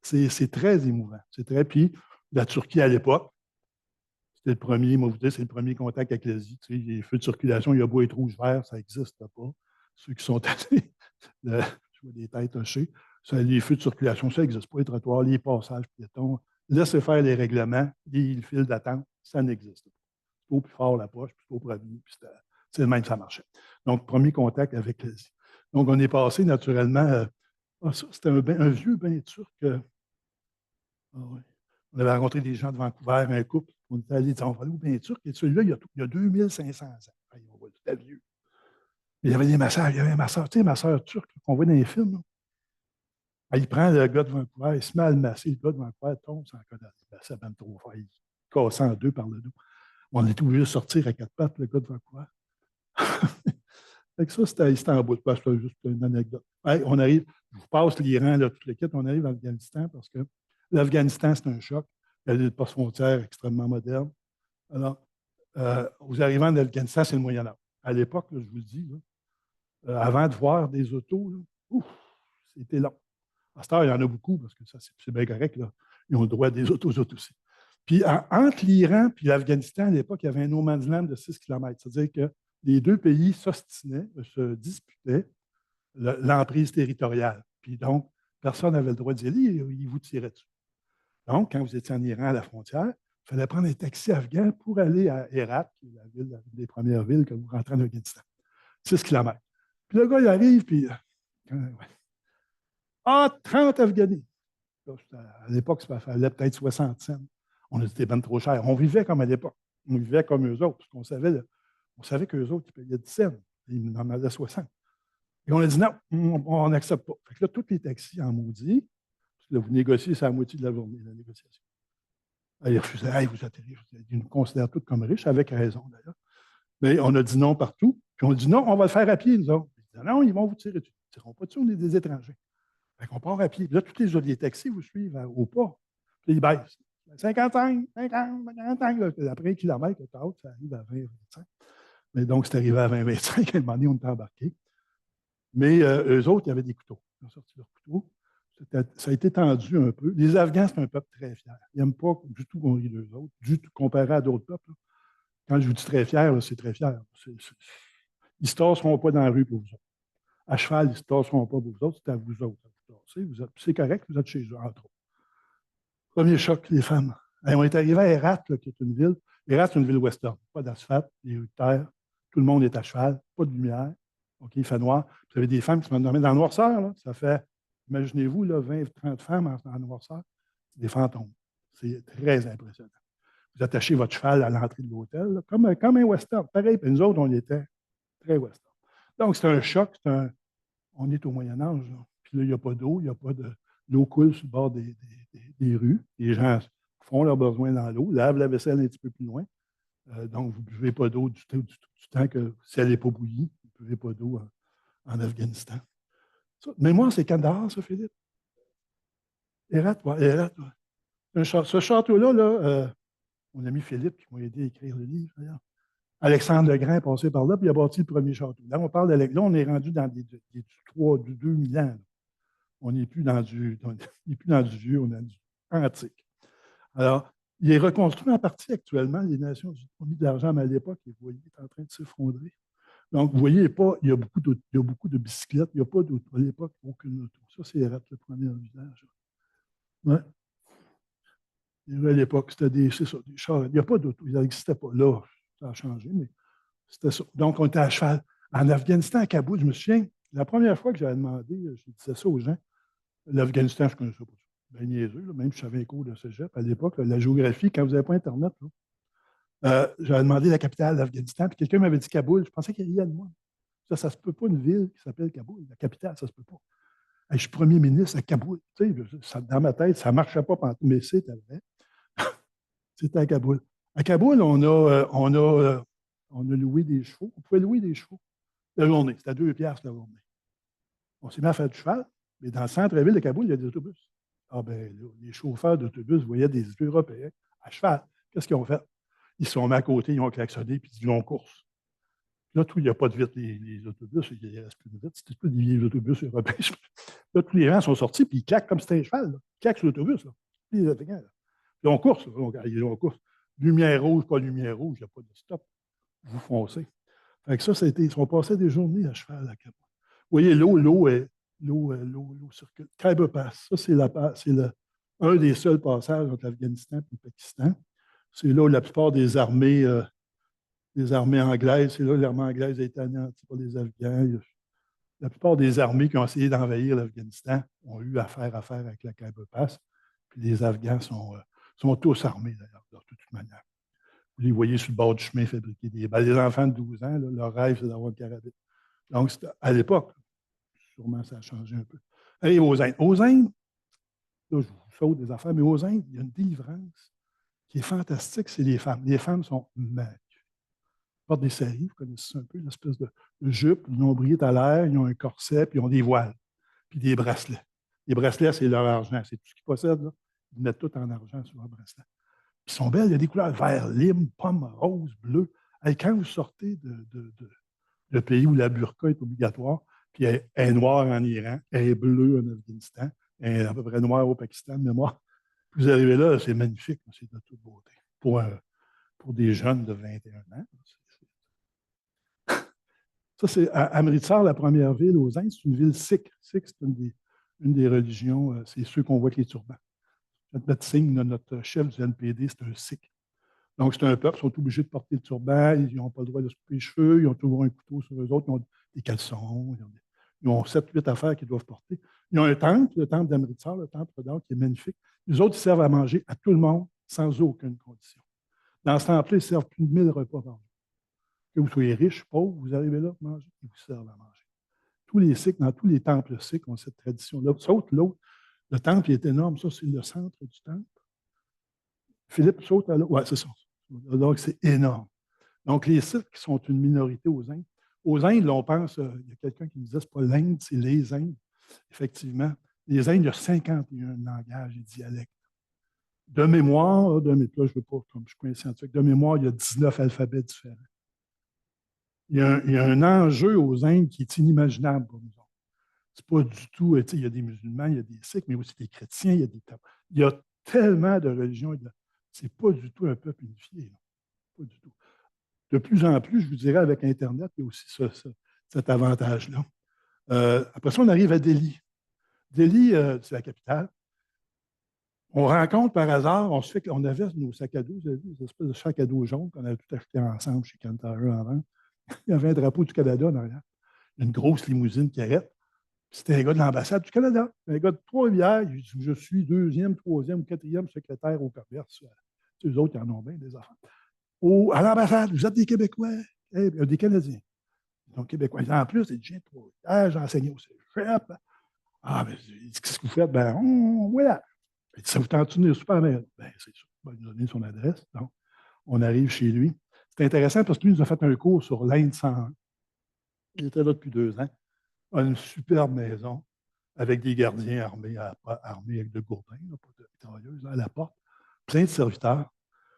C'est très émouvant. Puis la Turquie à l'époque, c'était le premier, moi, vous dites, c'est le premier contact avec l'Asie. Tu sais, les feux de circulation, il y a beau être rouge-vert, ça n'existe pas. Ceux qui sont allés, je vois des têtes hochées, les feux de circulation, ça n'existe pas. Les trottoirs, les passages piétons, laissez faire les règlements, les files d'attente, ça n'existe pas. Plutôt plus fort la poche, plutôt premier, puis c'est le même, ça marchait. Donc, premier contact avec l'Asie. Donc, on est passé naturellement, c'était un vieux bain turc. On avait rencontré des gens de Vancouver, un couple. On était allé dire, on va aller au bain turc. Et celui-là, il y a 2500 ans. On voit tout vieux. Il y avait des masseurs. Il y avait un masseur, tu sais, masseur turc qu'on voit dans les films. Il prend le gars de Vancouver, il se met à le masser. Le gars de Vancouver tombe sans connaître. Ça va trop fort. Il casse en deux par le dos. On était obligé de sortir à 4 pattes, le gars de Vancouver. Ça, c'était à Istanbul. C'est juste une anecdote. On arrive, je vous passe l'Iran, toute l'équipe, on arrive en Afghanistan parce que l'Afghanistan, c'est un choc. Il y a des postes frontières extrêmement modernes. Alors, vous arrivez en Afghanistan, c'est le Moyen-Âge. À l'époque, je vous le dis, avant de voir des autos, c'était long. À cette heure, il y en a beaucoup parce que ça, c'est bien correct. Là. Ils ont le droit des autos aussi. Puis entre l'Iran et l'Afghanistan, à l'époque, il y avait un no man's land de 6 km. C'est-à-dire que les deux pays s'ostinaient, se disputaient l'emprise territoriale. Puis donc, personne n'avait le droit d'y aller, ils vous tiraient dessus. Donc, quand vous étiez en Iran à la frontière, il fallait prendre un taxi afghan pour aller à Herat, qui est la des premières villes que vous rentrez en Afghanistan. 6 km. Puis le gars, il arrive, puis. 30 Afghanis. À l'époque, ça fallait peut-être 60 cents. On a dit, c'était bien trop cher. On vivait comme à l'époque. On vivait comme eux autres, parce qu'on savait qu'eux autres, ils payaient 10 cents. Ils en demandaient 60. Et on a dit non, on n'accepte pas. Fait que là, tous les taxis en maudit, parce que là, vous négociez, c'est à la moitié de la journée, la négociation. Ils refusaient, hey, vous êtes riches. Ils nous considèrent tous comme riches, avec raison d'ailleurs. Mais on a dit non partout. Puis on a dit non, on va le faire à pied, nous autres. Ils disaient non, ils vont vous tirer dessus. Ils ne tireront pas dessus, on est des étrangers. Fait qu'on part à pied. Puis là, tous les taxis vous suivent au pas. Puis ils baissent. 55, 50, 55. Là, après un kilomètre, ça arrive à 20, 25. Mais donc, c'est arrivé à 20, 25. À un moment donné, on était embarqués. Mais eux autres, il y avait des couteaux. Ils ont sorti leurs couteaux. Ça a été tendu un peu. Les Afghans, c'est un peuple très fier. Ils n'aiment pas du tout qu'on rit d'eux autres, du tout comparé à d'autres peuples. Là. Quand je vous dis très fier, c'est très fier. Ils ne se tasseront pas dans la rue pour vous autres. À cheval, ils ne se tasseront pas pour vous autres, c'est à vous autres. C'est correct, vous êtes chez eux, entre autres. Premier choc, les femmes. On est arrivé à Herat, là, qui est une ville. Herat, c'est une ville western. Pas d'asphalte, des rues de terre. Tout le monde est à cheval, pas de lumière. OK, il fait noir. Vous avez des femmes qui se mettent dans la noirceur, là. Ça fait Imaginez-vous, là, 20, 30 femmes en noirceur, c'est des fantômes. C'est très impressionnant. Vous attachez votre cheval à l'entrée de l'hôtel, là, comme un western. Pareil, puis nous autres, on était très western. Donc, c'est un choc. On est au Moyen Âge. Là. Puis là, il n'y a pas d'eau, il n'y a pas de. L'eau coule sur le bord des rues. Les gens font leurs besoins dans l'eau, lavent la vaisselle un petit peu plus loin. Donc, vous ne buvez pas d'eau du temps que si elle n'est pas bouillie, vous ne buvez pas d'eau en Afghanistan. Ça, mémoire, c'est Kandahar, ça, Philippe? Hérat, oui, Hérat. Ouais. Ce château-là, là, mon ami Philippe, qui m'a aidé à écrire le livre, d'ailleurs. Alexandre le Grand est passé par là, puis il a bâti le premier château. Là, on est rendu dans du 2000 ans. Là. On n'est plus dans du vieux, on est dans du antique. Alors, il est reconstruit en partie actuellement. Les Nations Unies ont mis de l'argent, mais à l'époque, vous voyez, il est en train de s'effondrer. Donc, vous voyez, il y a beaucoup de bicyclettes. Il n'y a pas d'auto. À l'époque, aucune auto. Ça, c'est le premier village. Ouais. À l'époque, c'était des chars. Il n'y a pas d'auto. Il n'existait pas. Là, ça a changé, mais c'était ça. Donc, on était à cheval. En Afghanistan, à Kaboul, je me souviens, la première fois que j'avais demandé, je disais ça aux gens, l'Afghanistan, je ne connaissais pas ça. Bien niaiseux, là, même si j'avais un cours de cégep à l'époque, la géographie, quand vous n'avez pas Internet, j'avais demandé la capitale de l'Afghanistan, puis quelqu'un m'avait dit Kaboul. Je pensais qu'il riait de moi. Ça ne se peut pas une ville qui s'appelle Kaboul. La capitale, ça ne se peut pas. Je suis premier ministre à Kaboul. Tu sais, dans ma tête, ça ne marchait pas pendant tout, mais c'était vrai. C'était à Kaboul. À Kaboul, on a loué des chevaux. On pouvait louer des chevaux la journée. C'était à 2 piastres la journée. On s'est mis à faire du cheval, mais dans le centre-ville de Kaboul, il y a des autobus. Ah ben, là, les chauffeurs d'autobus voyaient des Européens à cheval. Qu'est-ce qu'ils ont fait? Ils se sont mis à côté, ils ont klaxonné, puis ils ont course. Là, il n'y a pas de vitre, les autobus, il ne reste plus de vitre. C'était plus des vieilles autobus européens. Là, tous les gens sont sortis, puis ils claquent comme si c'était un cheval. Là. Ils claquent sur l'autobus. Là. Les Africains, là. Ils ont course. Ils ont course. Lumière rouge, pas lumière rouge, il n'y a pas de stop. Vous foncez. Fait que ça, ils sont passés des journées à cheval à Kaboul. Vous voyez, l'eau circule. Khyber Pass, ça, c'est un des seuls passages entre l'Afghanistan et le Pakistan. C'est là où la plupart des armées anglaises, c'est là où l'armée anglaise a été anéantie par les Afghans. La plupart des armées qui ont essayé d'envahir l'Afghanistan ont eu affaire avec la Khyber Pass. Puis les Afghans sont tous armés, d'ailleurs, de toute manière. Vous les voyez sur le bord du chemin fabriquer des balles. Les enfants de 12 ans, là, leur rêve, c'est d'avoir une carabine. Donc, à l'époque, sûrement, ça a changé un peu. Et aux Indes. Aux Indes, là, je vous saute des affaires, mais aux Indes, il y a une délivrance qui est fantastique, c'est les femmes. Les femmes sont magnifiques. Ils portent des saris, vous connaissez ça un peu, l'espèce de jupe, le nombril est à l'air, ils ont un corset, puis ils ont des voiles, puis des bracelets. Les bracelets, c'est leur argent, c'est tout ce qu'ils possèdent. Là. Ils mettent tout en argent sur leur bracelet. Puis ils sont belles, il y a des couleurs vert, lime, pomme, rose, bleu. Et quand vous sortez de pays où la burqa est obligatoire, puis elle est noire en Iran, elle est bleue en Afghanistan, elle est à peu près noire au Pakistan de mémoire. Puis vous arrivez là, c'est magnifique, c'est de toute beauté. Pour des jeunes de 21 ans. Ça, c'est Amritsar, la première ville aux Indes, c'est une ville sikh. Sikh, c'est une des religions, c'est ceux qu'on voit avec les turbans. Notre signe, notre chef du NPD, c'est un sikh. Donc, c'est un peuple, ils sont obligés de porter le turban, ils n'ont pas le droit de se couper les cheveux, ils ont toujours un couteau sur eux autres, ils ont des caleçons, ils ont 7-8 affaires qu'ils doivent porter. Ils ont un temple, le temple d'Amritsar, le temple d'or, qui est magnifique. Les autres, ils servent à manger à tout le monde sans aucune condition. Dans ce temple-là, ils servent plus de 1000 repas par jour. Que vous soyez riche, pauvre, vous arrivez là pour manger, ils vous servent à manger. Tous les sikhs, dans tous les temples sikhs, ont cette tradition-là. Saute l'autre, le temple est énorme, ça, c'est le centre du temple. Philippe saute à l'autre. Oui, c'est ça. Donc, c'est énorme. Donc, les Sikhs qui sont une minorité aux Indes. Aux Indes, là, on pense, il y a quelqu'un qui me disait, ce n'est pas l'Inde, c'est les Indes. Effectivement, les Indes, il y a 51 langages et dialectes. De mémoire, là, je ne veux pas, comme je suis pas un scientifique, de mémoire, il y a 19 alphabets différents. Il y a un enjeu aux Indes qui est inimaginable pour nous autres. C'est pas du tout, il y a des musulmans, il y a des Sikhs, mais aussi des chrétiens, il y a tellement de religions. C'est pas du tout un peuple unifié. Là. Pas du tout. De plus en plus, je vous dirais, avec Internet, il y a aussi cet avantage-là. Après ça, on arrive à Delhi. Delhi, c'est la capitale. On rencontre par hasard, on avait nos sacs à dos, vous avez vu, des espèces de sacs à dos jaunes qu'on avait tout acheté ensemble chez Kantar en vente. Il y avait un drapeau du Canada en arrière. Une grosse limousine qui arrête. C'était un gars de l'ambassade du Canada, un gars de Trois-Rivières. Il dit, je suis deuxième, troisième ou quatrième secrétaire au commerce. Eux autres, ils en ont bien des affaires. À l'ambassade, vous êtes des Québécois, des Canadiens. Donc, Québécois. En plus, il dit, j'ai Trois-Rivières, j'ai enseigné au cégep. Ah, mais qu'est-ce que vous faites? Ben, voilà. Il dit, ça vous tente de venir super bien? Ben, c'est sûr. Ben, il nous a donné son adresse. Donc, on arrive chez lui. C'est intéressant parce que lui, il nous a fait un cours sur l'Inde 101. Il était là depuis 2 ans. Il a une superbe maison avec des gardiens armés avec de gourdins, là, pas de mitrailleuses, à la porte. Plein de serviteurs.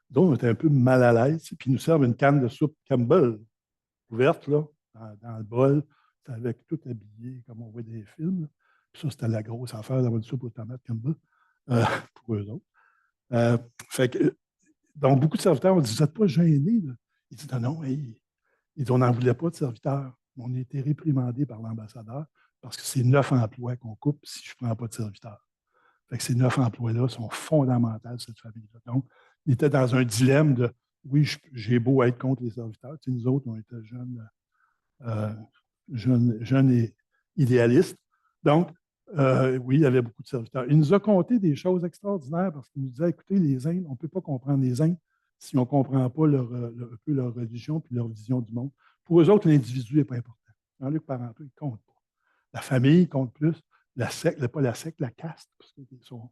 Donc, on était un peu mal à l'aise. Puis, ils nous servent une canne de soupe Campbell ouverte, là, dans le bol. C'est avec tout habillé, comme on voit des films. Puis ça, c'était la grosse affaire d'avoir une soupe aux tomates Campbell euh, pour eux autres. Euh, fait que, donc, beaucoup de serviteurs ont dit, vous n'êtes pas gênés, là. Il dit, non, non, hey. On n'en voulait pas de serviteurs. On a été réprimandés par l'ambassadeur parce que c'est 9 emplois qu'on coupe si je ne prends pas de serviteurs. Fait que ces 9 emplois-là sont fondamentaux, cette famille-là. Donc, il était dans un dilemme de oui, j'ai beau être contre les serviteurs. Tu sais, nous autres, on était jeunes et idéalistes. Donc, oui, il y avait beaucoup de serviteurs. Il nous a conté des choses extraordinaires parce qu'il nous disait écoutez, les Indes, on ne peut pas comprendre les Indes si on ne comprend pas un peu leur religion et leur vision du monde. Pour eux autres, l'individu n'est pas important. Jean-Luc Parenteau, il ne compte pas. La famille compte plus. La secte, pas la secte, la caste, parce qu'ils sont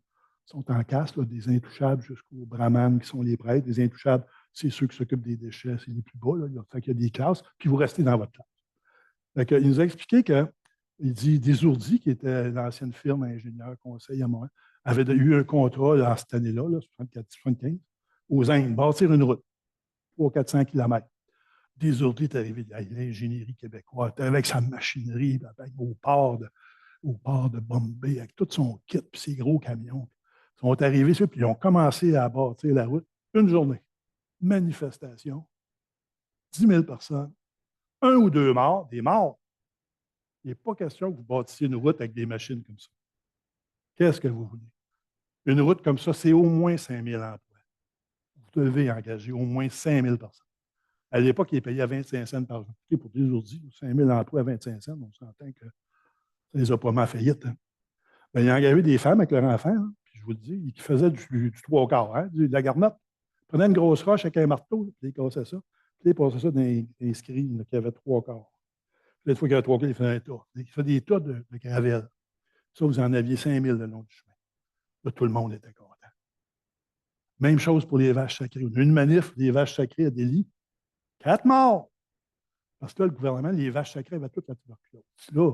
en caste, là, des intouchables jusqu'aux brahmanes qui sont les prêtres. Des intouchables, c'est ceux qui s'occupent des déchets, c'est les plus bas. Là. Fait qu'il y a des classes, puis vous restez dans votre classe. Fait il nous a expliqué il dit Desourdi, qui était l'ancienne firme ingénieur conseil à moi, avait eu un contrat dans cette année-là, 74-75, aux Indes, bâtir une route, 300-400 km. Desourdi est arrivé de l'ingénierie québécoise, avec sa machinerie, au port de Bombay, avec tout son kit, puis ses gros camions. Ils sont arrivés, puis ils ont commencé à bâtir la route. Une journée. Manifestation. 10 000 personnes. 1 ou 2 morts. Des morts. Il n'est pas question que vous bâtissiez une route avec des machines comme ça. Qu'est-ce que vous voulez? Une route comme ça, c'est au moins 5 000 emplois. Vous devez engager au moins 5 000 personnes. À l'époque, il payait à 25 cents par jour. Pour des aujourd'hui, 5 000 emplois à 25 cents, on s'entend que ça ne les a pas mis en faillite. Hein. Ben, il a engagé des femmes avec leurs enfants, hein, puis je vous le dis, qui faisaient du 3/4, hein, de la garnotte. Ils prenaient une grosse roche avec un marteau, puis ils cassaient ça. Puis ils passaient ça dans les screens qui avaient 3/4. Puis fois qu'il y avait 3/4, ils faisaient un tas. Ils faisaient des tas de gravelle. Ça, vous en aviez 5 000 le long du chemin. Là, tout le monde était content. Même chose pour les vaches sacrées. On a eu une manif, les vaches sacrées à Delhi. 4 morts! Parce que là, le gouvernement, les vaches sacrées avaient toute la tuberculose. Là,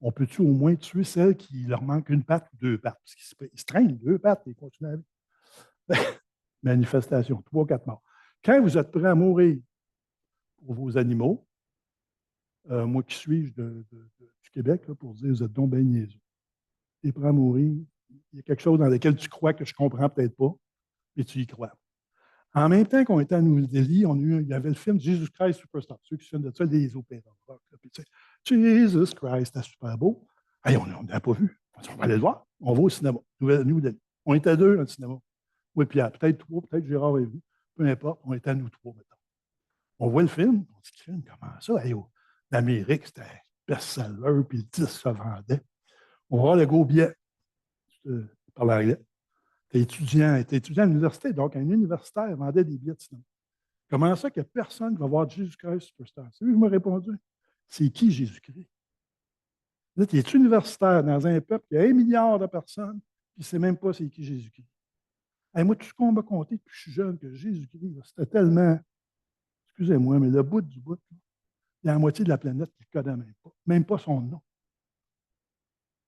on peut-tu au moins tuer celles qui leur manquent une patte ou 2 pattes? Parce qu'ils se traînent 2 pattes et ils continuent à vivre. Manifestation, 3-4 morts. Quand vous êtes prêt à mourir pour vos animaux, moi qui suis du Québec, là, pour dire, vous êtes donc bien niaiseux. Tu es prêt à mourir, il y a quelque chose dans lequel tu crois que je ne comprends peut-être pas, mais tu y crois. En même temps qu'on était à Nouvelle-Delhi, il y avait le film Jesus Christ Superstar. Ceux qui se souviennent de ça, les opéras rock. Là, puis, Jesus Christ, c'était super beau. Hey, on n'a pas vu. On va aller le voir. On va au cinéma. Nouvelle-Delhi. On était 2 dans le cinéma. Oui, puis peut-être 3, peut-être Gérard et vous. Peu importe, on était à nous 3 maintenant. On voit le film. On dit, film, comment ça? Hey, l'Amérique, c'était best-seller, puis le 10 se vendait. On va voir le gros billet. Je parle anglais. Tu es étudiant à l'université, donc un universitaire vendait des billets de cinéma. Comment ça qu'il n'y a personne qui va voir Jesus Christ Superstar? C'est lui qui m'a répondu. C'est qui Jésus-Christ? Là, tu es universitaire dans un peuple qui a 1 milliard de personnes, puis ne sait même pas c'est qui Jésus-Christ. Hey, moi, tout ce qu'on m'a conté depuis que je suis jeune, que Jésus-Christ, c'était tellement, excusez-moi, mais le bout du bout, là, il y a la moitié de la planète qui ne le connaît même pas son nom.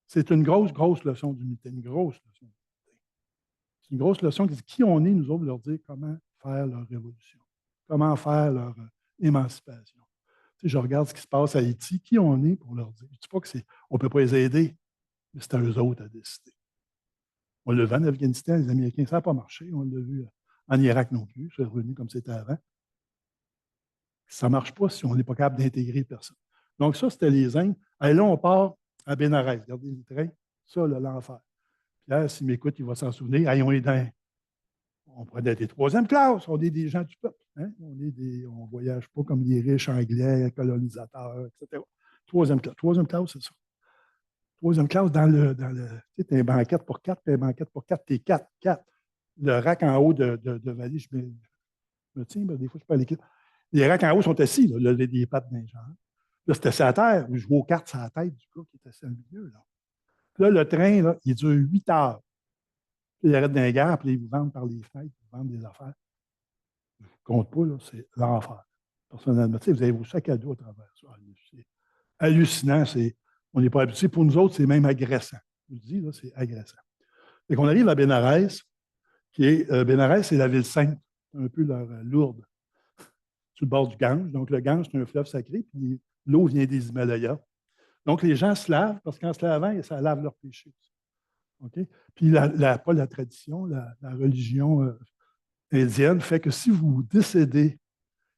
C'est une grosse, grosse leçon d'humilité, une grosse leçon d'humilité. C'est une grosse leçon qui dit qui on est, nous autres, leur dire comment faire leur révolution, comment faire leur émancipation. Tu sais, je regarde ce qui se passe à Haïti, qui on est pour leur dire. Je ne dis pas qu'on ne peut pas les aider, mais c'est à eux autres à décider. On l'a vu en Afghanistan, les Américains, ça n'a pas marché. On l'a vu en Irak non plus, c'est revenu comme c'était avant. Ça ne marche pas si on n'est pas capable d'intégrer personne. Donc, ça, c'était les Indes. Et là, on part à Bénarès. Regardez les trains. Ça, là, l'enfer. Pierre, s'il m'écoute, il va s'en souvenir. Hey, on pourrait être des 3e classe. On est des gens du peuple. Hein? On ne voyage pas comme les riches anglais, colonisateurs, etc. 3e classe. 3e classe, c'est ça. troisième classe, tu sais, as une banquette pour quatre, puis une banquette pour quatre, t'es quatre, quatre. Le rack en haut de Valérie, je me tiens, des fois, je suis pas à l'équipe. Les racks en haut sont assis, là, les pattes d'un genre. Là, c'était sur la terre, je joue aux cartes sur la tête du gars qui était assis au milieu. Là, puis là le train, là, il dure 8 heures. Puis il arrête d'un gare, puis ils vous vendent par les fenêtres, ils vous vendent des affaires. Je ne compte pas, là, c'est l'enfer. Personnellement, tu sais, vous avez vos sacs à dos à travers ça. C'est hallucinant. On n'est pas habitué. Pour nous autres, c'est même agressant. Je vous dis, là, c'est agressant. Et qu'on arrive à Bénarès, Bénarès, c'est la ville sainte, un peu leur Lourdes, sur le bord du Gange. Donc, le Gange, c'est un fleuve sacré, puis l'eau vient des Himalayas. Donc, les gens se lavent, parce qu'en se lavant, ça lave leurs péchés. Okay? Puis, pas la tradition, la religion indienne fait que si vous décédez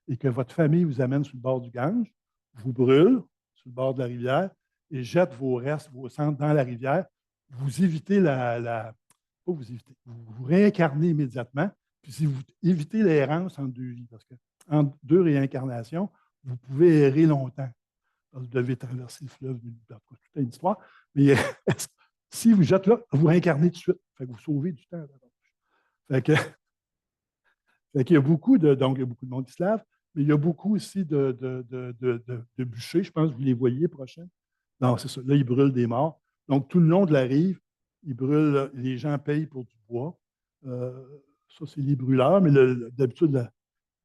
et que votre famille vous amène sur le bord du Gange, vous brûle sur le bord de la rivière et jette vos restes, vos cendres dans la rivière, vous évitez pas vous évitez, vous réincarnez immédiatement. Puis si vous évitez l'errance entre deux vies, parce qu'entre deux réincarnations, vous pouvez errer longtemps. Parce que vous devez traverser le fleuve, toute une histoire. Mais si vous jetez là, vous réincarnez tout de suite. Fait que vous sauvez du temps. Fait qu'il y a beaucoup donc il y a beaucoup de monde qui se lave, mais il y a beaucoup aussi de bûchers. Je pense que vous les voyez prochains. Non, c'est ça. Là, ils brûlent des morts. Donc, tout le long de la rive, ils brûlent, les gens payent pour du bois. Ça, c'est les brûleurs, mais d'habitude,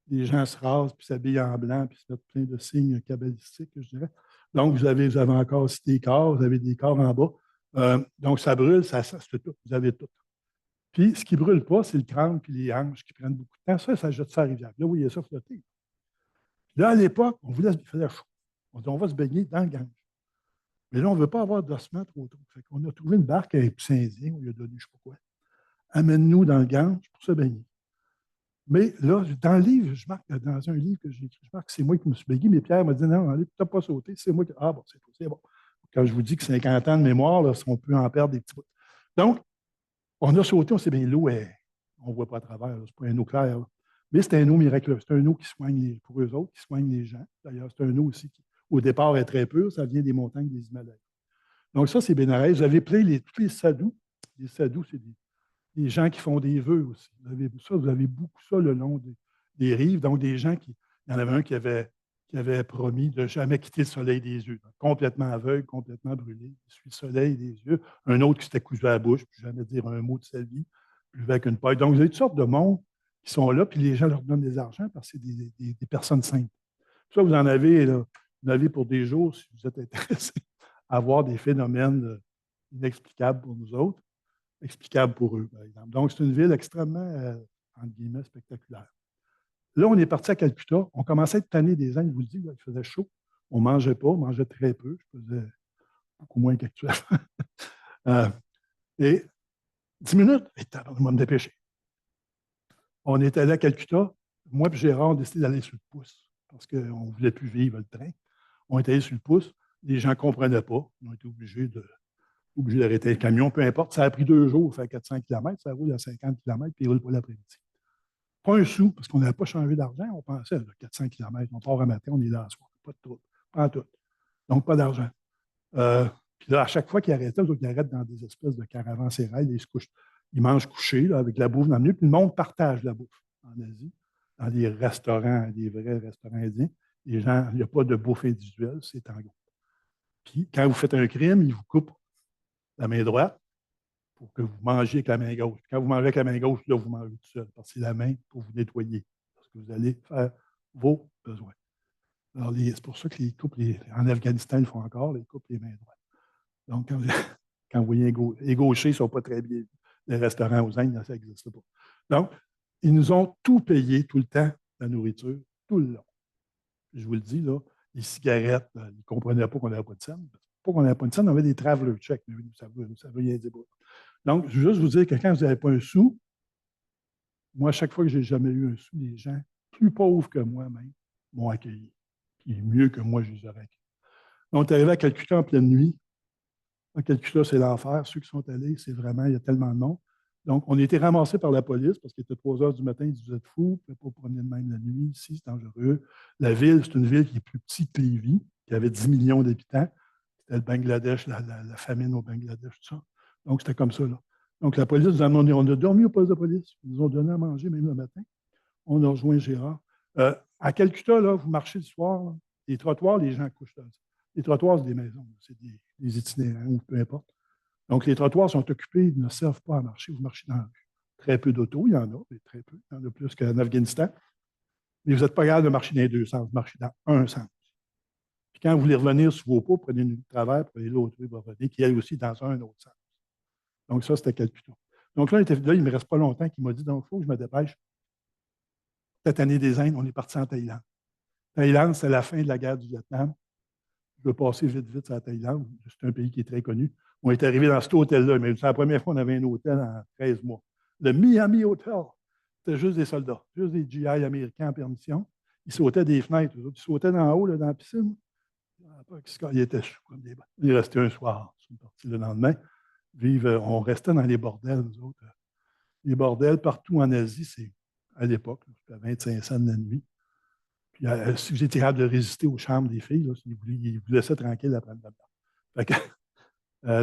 les gens se rasent, puis s'habillent en blanc, puis se mettent plein de signes cabalistiques, je dirais. Donc, vous avez encore aussi des corps, vous avez des corps en bas. Donc, ça brûle, ça c'est tout. Vous avez tout. Puis, ce qui ne brûle pas, c'est le crâne puis les hanches qui prennent beaucoup de temps. Ça jette ça à la rivière. Là, vous voyez ça flotter. Puis là, à l'époque, il faisait chaud. On dit, on va se baigner dans le Gange. Mais là, on ne veut pas avoir d'ossements trop tôt. Fait qu'on a trouvé une barque avec un poussin indien, on lui a donné je ne sais pas quoi. Amène-nous dans le Gange pour se baigner. Mais là, dans le livre, je marque, dans un livre que j'ai écrit, je marque que c'est moi qui me suis baigné, mais Pierre m'a dit non, allez, tu n'as pas sauté, c'est moi qui. Ah bon, c'est bon. Quand je vous dis que 50 ans de mémoire, là, on peut en perdre des petits bouts. Donc, on a sauté, on s'est baigné. L'eau, on ne voit pas à travers, ce n'est pas un eau claire. Là. Mais c'est un eau miraculeux. C'est un eau qui soigne pour eux autres, qui soigne les gens. D'ailleurs, c'est un eau aussi qui, au départ, est très pur. Ça vient des montagnes des Himalayas. Donc, ça, c'est Bénarès. Vous avez plein tous les sadhus. Les sadhus, c'est des gens qui font des vœux aussi. Vous avez beaucoup ça le long des rives. Donc, des gens qui. Il y en avait un qui avait promis de ne jamais quitter le soleil des yeux. Donc, complètement aveugle, complètement brûlé. Il suit le soleil des yeux. Un autre qui s'était cousu à la bouche, puis jamais dire un mot de sa vie, puis avec une paille. Donc, vous avez toutes sortes de monde qui sont là, puis les gens leur donnent des argents parce que c'est des personnes simples. Ça, vous en avez, là, vous en avez pour des jours si vous êtes intéressé à voir des phénomènes inexplicables pour nous autres, explicables pour eux, par exemple. Donc, c'est une ville extrêmement, entre guillemets, spectaculaire. Là, on est parti à Calcutta. On commençait à être tanné des Indes, je vous le dis, là, il faisait chaud. On ne mangeait pas, on mangeait très peu. Je faisais beaucoup moins qu'actuellement. Et 10 minutes, on va me dépêcher. On est allé à Calcutta. Moi et Gérard, on a décidé d'aller sur le pouce parce qu'on ne voulait plus vivre le train. On est allé sur le pouce. Les gens ne comprenaient pas. On a été obligés d'arrêter le camion, peu importe. Ça a pris 2 jours, ça fait 400 km, ça roule à 50 km, puis il ne roule pas l'après-midi. Pas un sou, parce qu'on n'avait pas changé d'argent. On pensait à 400 km, on part un matin, on est là à soir. Pas de trouble. Pas en tout. Donc, pas d'argent. Puis là, à chaque fois qu'ils arrêtaient, ils arrêtent dans des espèces de caravansérails, ils se couchent. Ils mangent couchés là, avec la bouffe dans le milieu, puis le monde partage la bouffe en Asie, dans des restaurants, des vrais restaurants indiens. Les gens, il n'y a pas de bouffe individuelle, c'est en groupe. Puis quand vous faites un crime, ils vous coupent la main droite pour que vous mangiez avec la main gauche. Quand vous mangez avec la main gauche, là, vous mangez tout seul, parce que c'est la main pour vous nettoyer, parce que vous allez faire vos besoins. Alors, c'est pour ça que les couples, en Afghanistan, ils font encore, les couples les mains droites. Donc, quand vous voyez les gauchers ne sont pas très bien. Les restaurants aux Indes, ça n'existe pas. Donc, ils nous ont tout payé tout le temps, la nourriture, tout le long. Je vous le dis, là, les cigarettes, là, ils ne comprenaient pas qu'on n'avait pas de scène. Pas qu'on n'avait pas de scène, on avait des traveler checks, mais ça veut rien dire. Donc, je veux juste vous dire que quand vous n'avez pas un sou, moi, à chaque fois que je n'ai jamais eu un sou, les gens plus pauvres que moi-même m'ont accueilli. Puis mieux que moi, je les aurais accueillis. On est arrivé à Calcutta en pleine nuit. À Calcutta, c'est l'enfer. Ceux qui sont allés, c'est vraiment, il y a tellement de noms. Donc, on a été ramassés par la police parce qu'il était 3 heures du matin. Ils disaient, vous êtes fous, vous ne pouvez pas promener de même la nuit ici, c'est dangereux. La ville, c'est une ville qui est plus petite que Lévis, qui avait 10 millions d'habitants. C'était le Bangladesh, la famine au Bangladesh, tout ça. Donc, c'était comme ça, là. Donc, la police nous a demandé, on a dormi au poste de police. Ils nous ont donné à manger, même le matin. On a rejoint Gérard. À Calcutta, là, vous marchez le soir, là, les trottoirs, les gens couchent là. Les trottoirs, c'est des maisons, c'est des itinérants ou peu importe. Donc, les trottoirs sont occupés, ils ne servent pas à marcher. Vous marchez dans la rue. Très peu d'autos, il y en a, mais très peu. Il y en a plus qu'en Afghanistan. Mais vous n'êtes pas capable de marcher dans les deux sens, vous marchez dans un sens. Puis quand vous voulez revenir sur vos pas, prenez une travers, prenez l'autre rue, vous revenez, qui est aussi dans un autre sens. Donc, ça, c'était Calcutta. Donc là, il ne me reste pas longtemps qu'il m'a dit, donc, il faut que je me dépêche. Cette année des Indes, on est parti en Thaïlande. Thaïlande, c'est la fin de la guerre du Vietnam. Je veux passer vite, vite sur la Thaïlande. C'est un pays qui est très connu. On est arrivé dans cet hôtel-là, mais c'est la première fois qu'on avait un hôtel en 13 mois. Le Miami Hotel, c'était juste des soldats, juste des GI américains en permission. Ils sautaient des fenêtres. Ils sautaient d'en haut, là, dans la piscine. Ils étaient chauds comme des bêtes. Il restait un soir. Ils sont partis le lendemain. On restait dans les bordels, nous autres. Les bordels partout en Asie, c'est à l'époque, c'était 25 cents de la nuit. Puis, si vous étiez capable de résister aux chambres des filles, là, ils vous laissaient tranquille après le temps.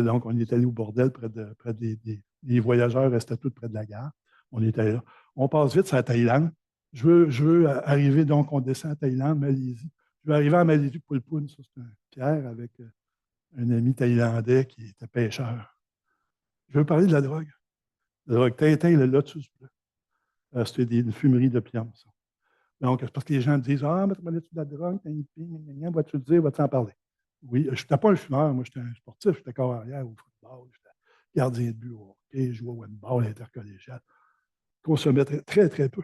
Donc, on est allé au bordel les voyageurs restaient tous près de la gare. On est allé là. On passe vite sur la Thaïlande. Je veux arriver, donc, on descend à Thaïlande, Malaisie. Je veux arriver en Malaisie, Poulpoun, ça, c'est un Pierre avec un ami thaïlandais qui était pêcheur. Je veux parler de la drogue. La drogue Tintin, le Lotus bleu. C'était une fumerie de pium, ça. Donc, c'est parce que les gens disent, ah, mais tu de la drogue, vas-tu le dire, vas-tu en parler? Oui, je n'étais pas un fumeur, moi, j'étais un sportif, j'étais corps arrière au football, j'étais gardien de but au hockey, je jouais au handball, intercollégial. Je consommais très, très, très peu.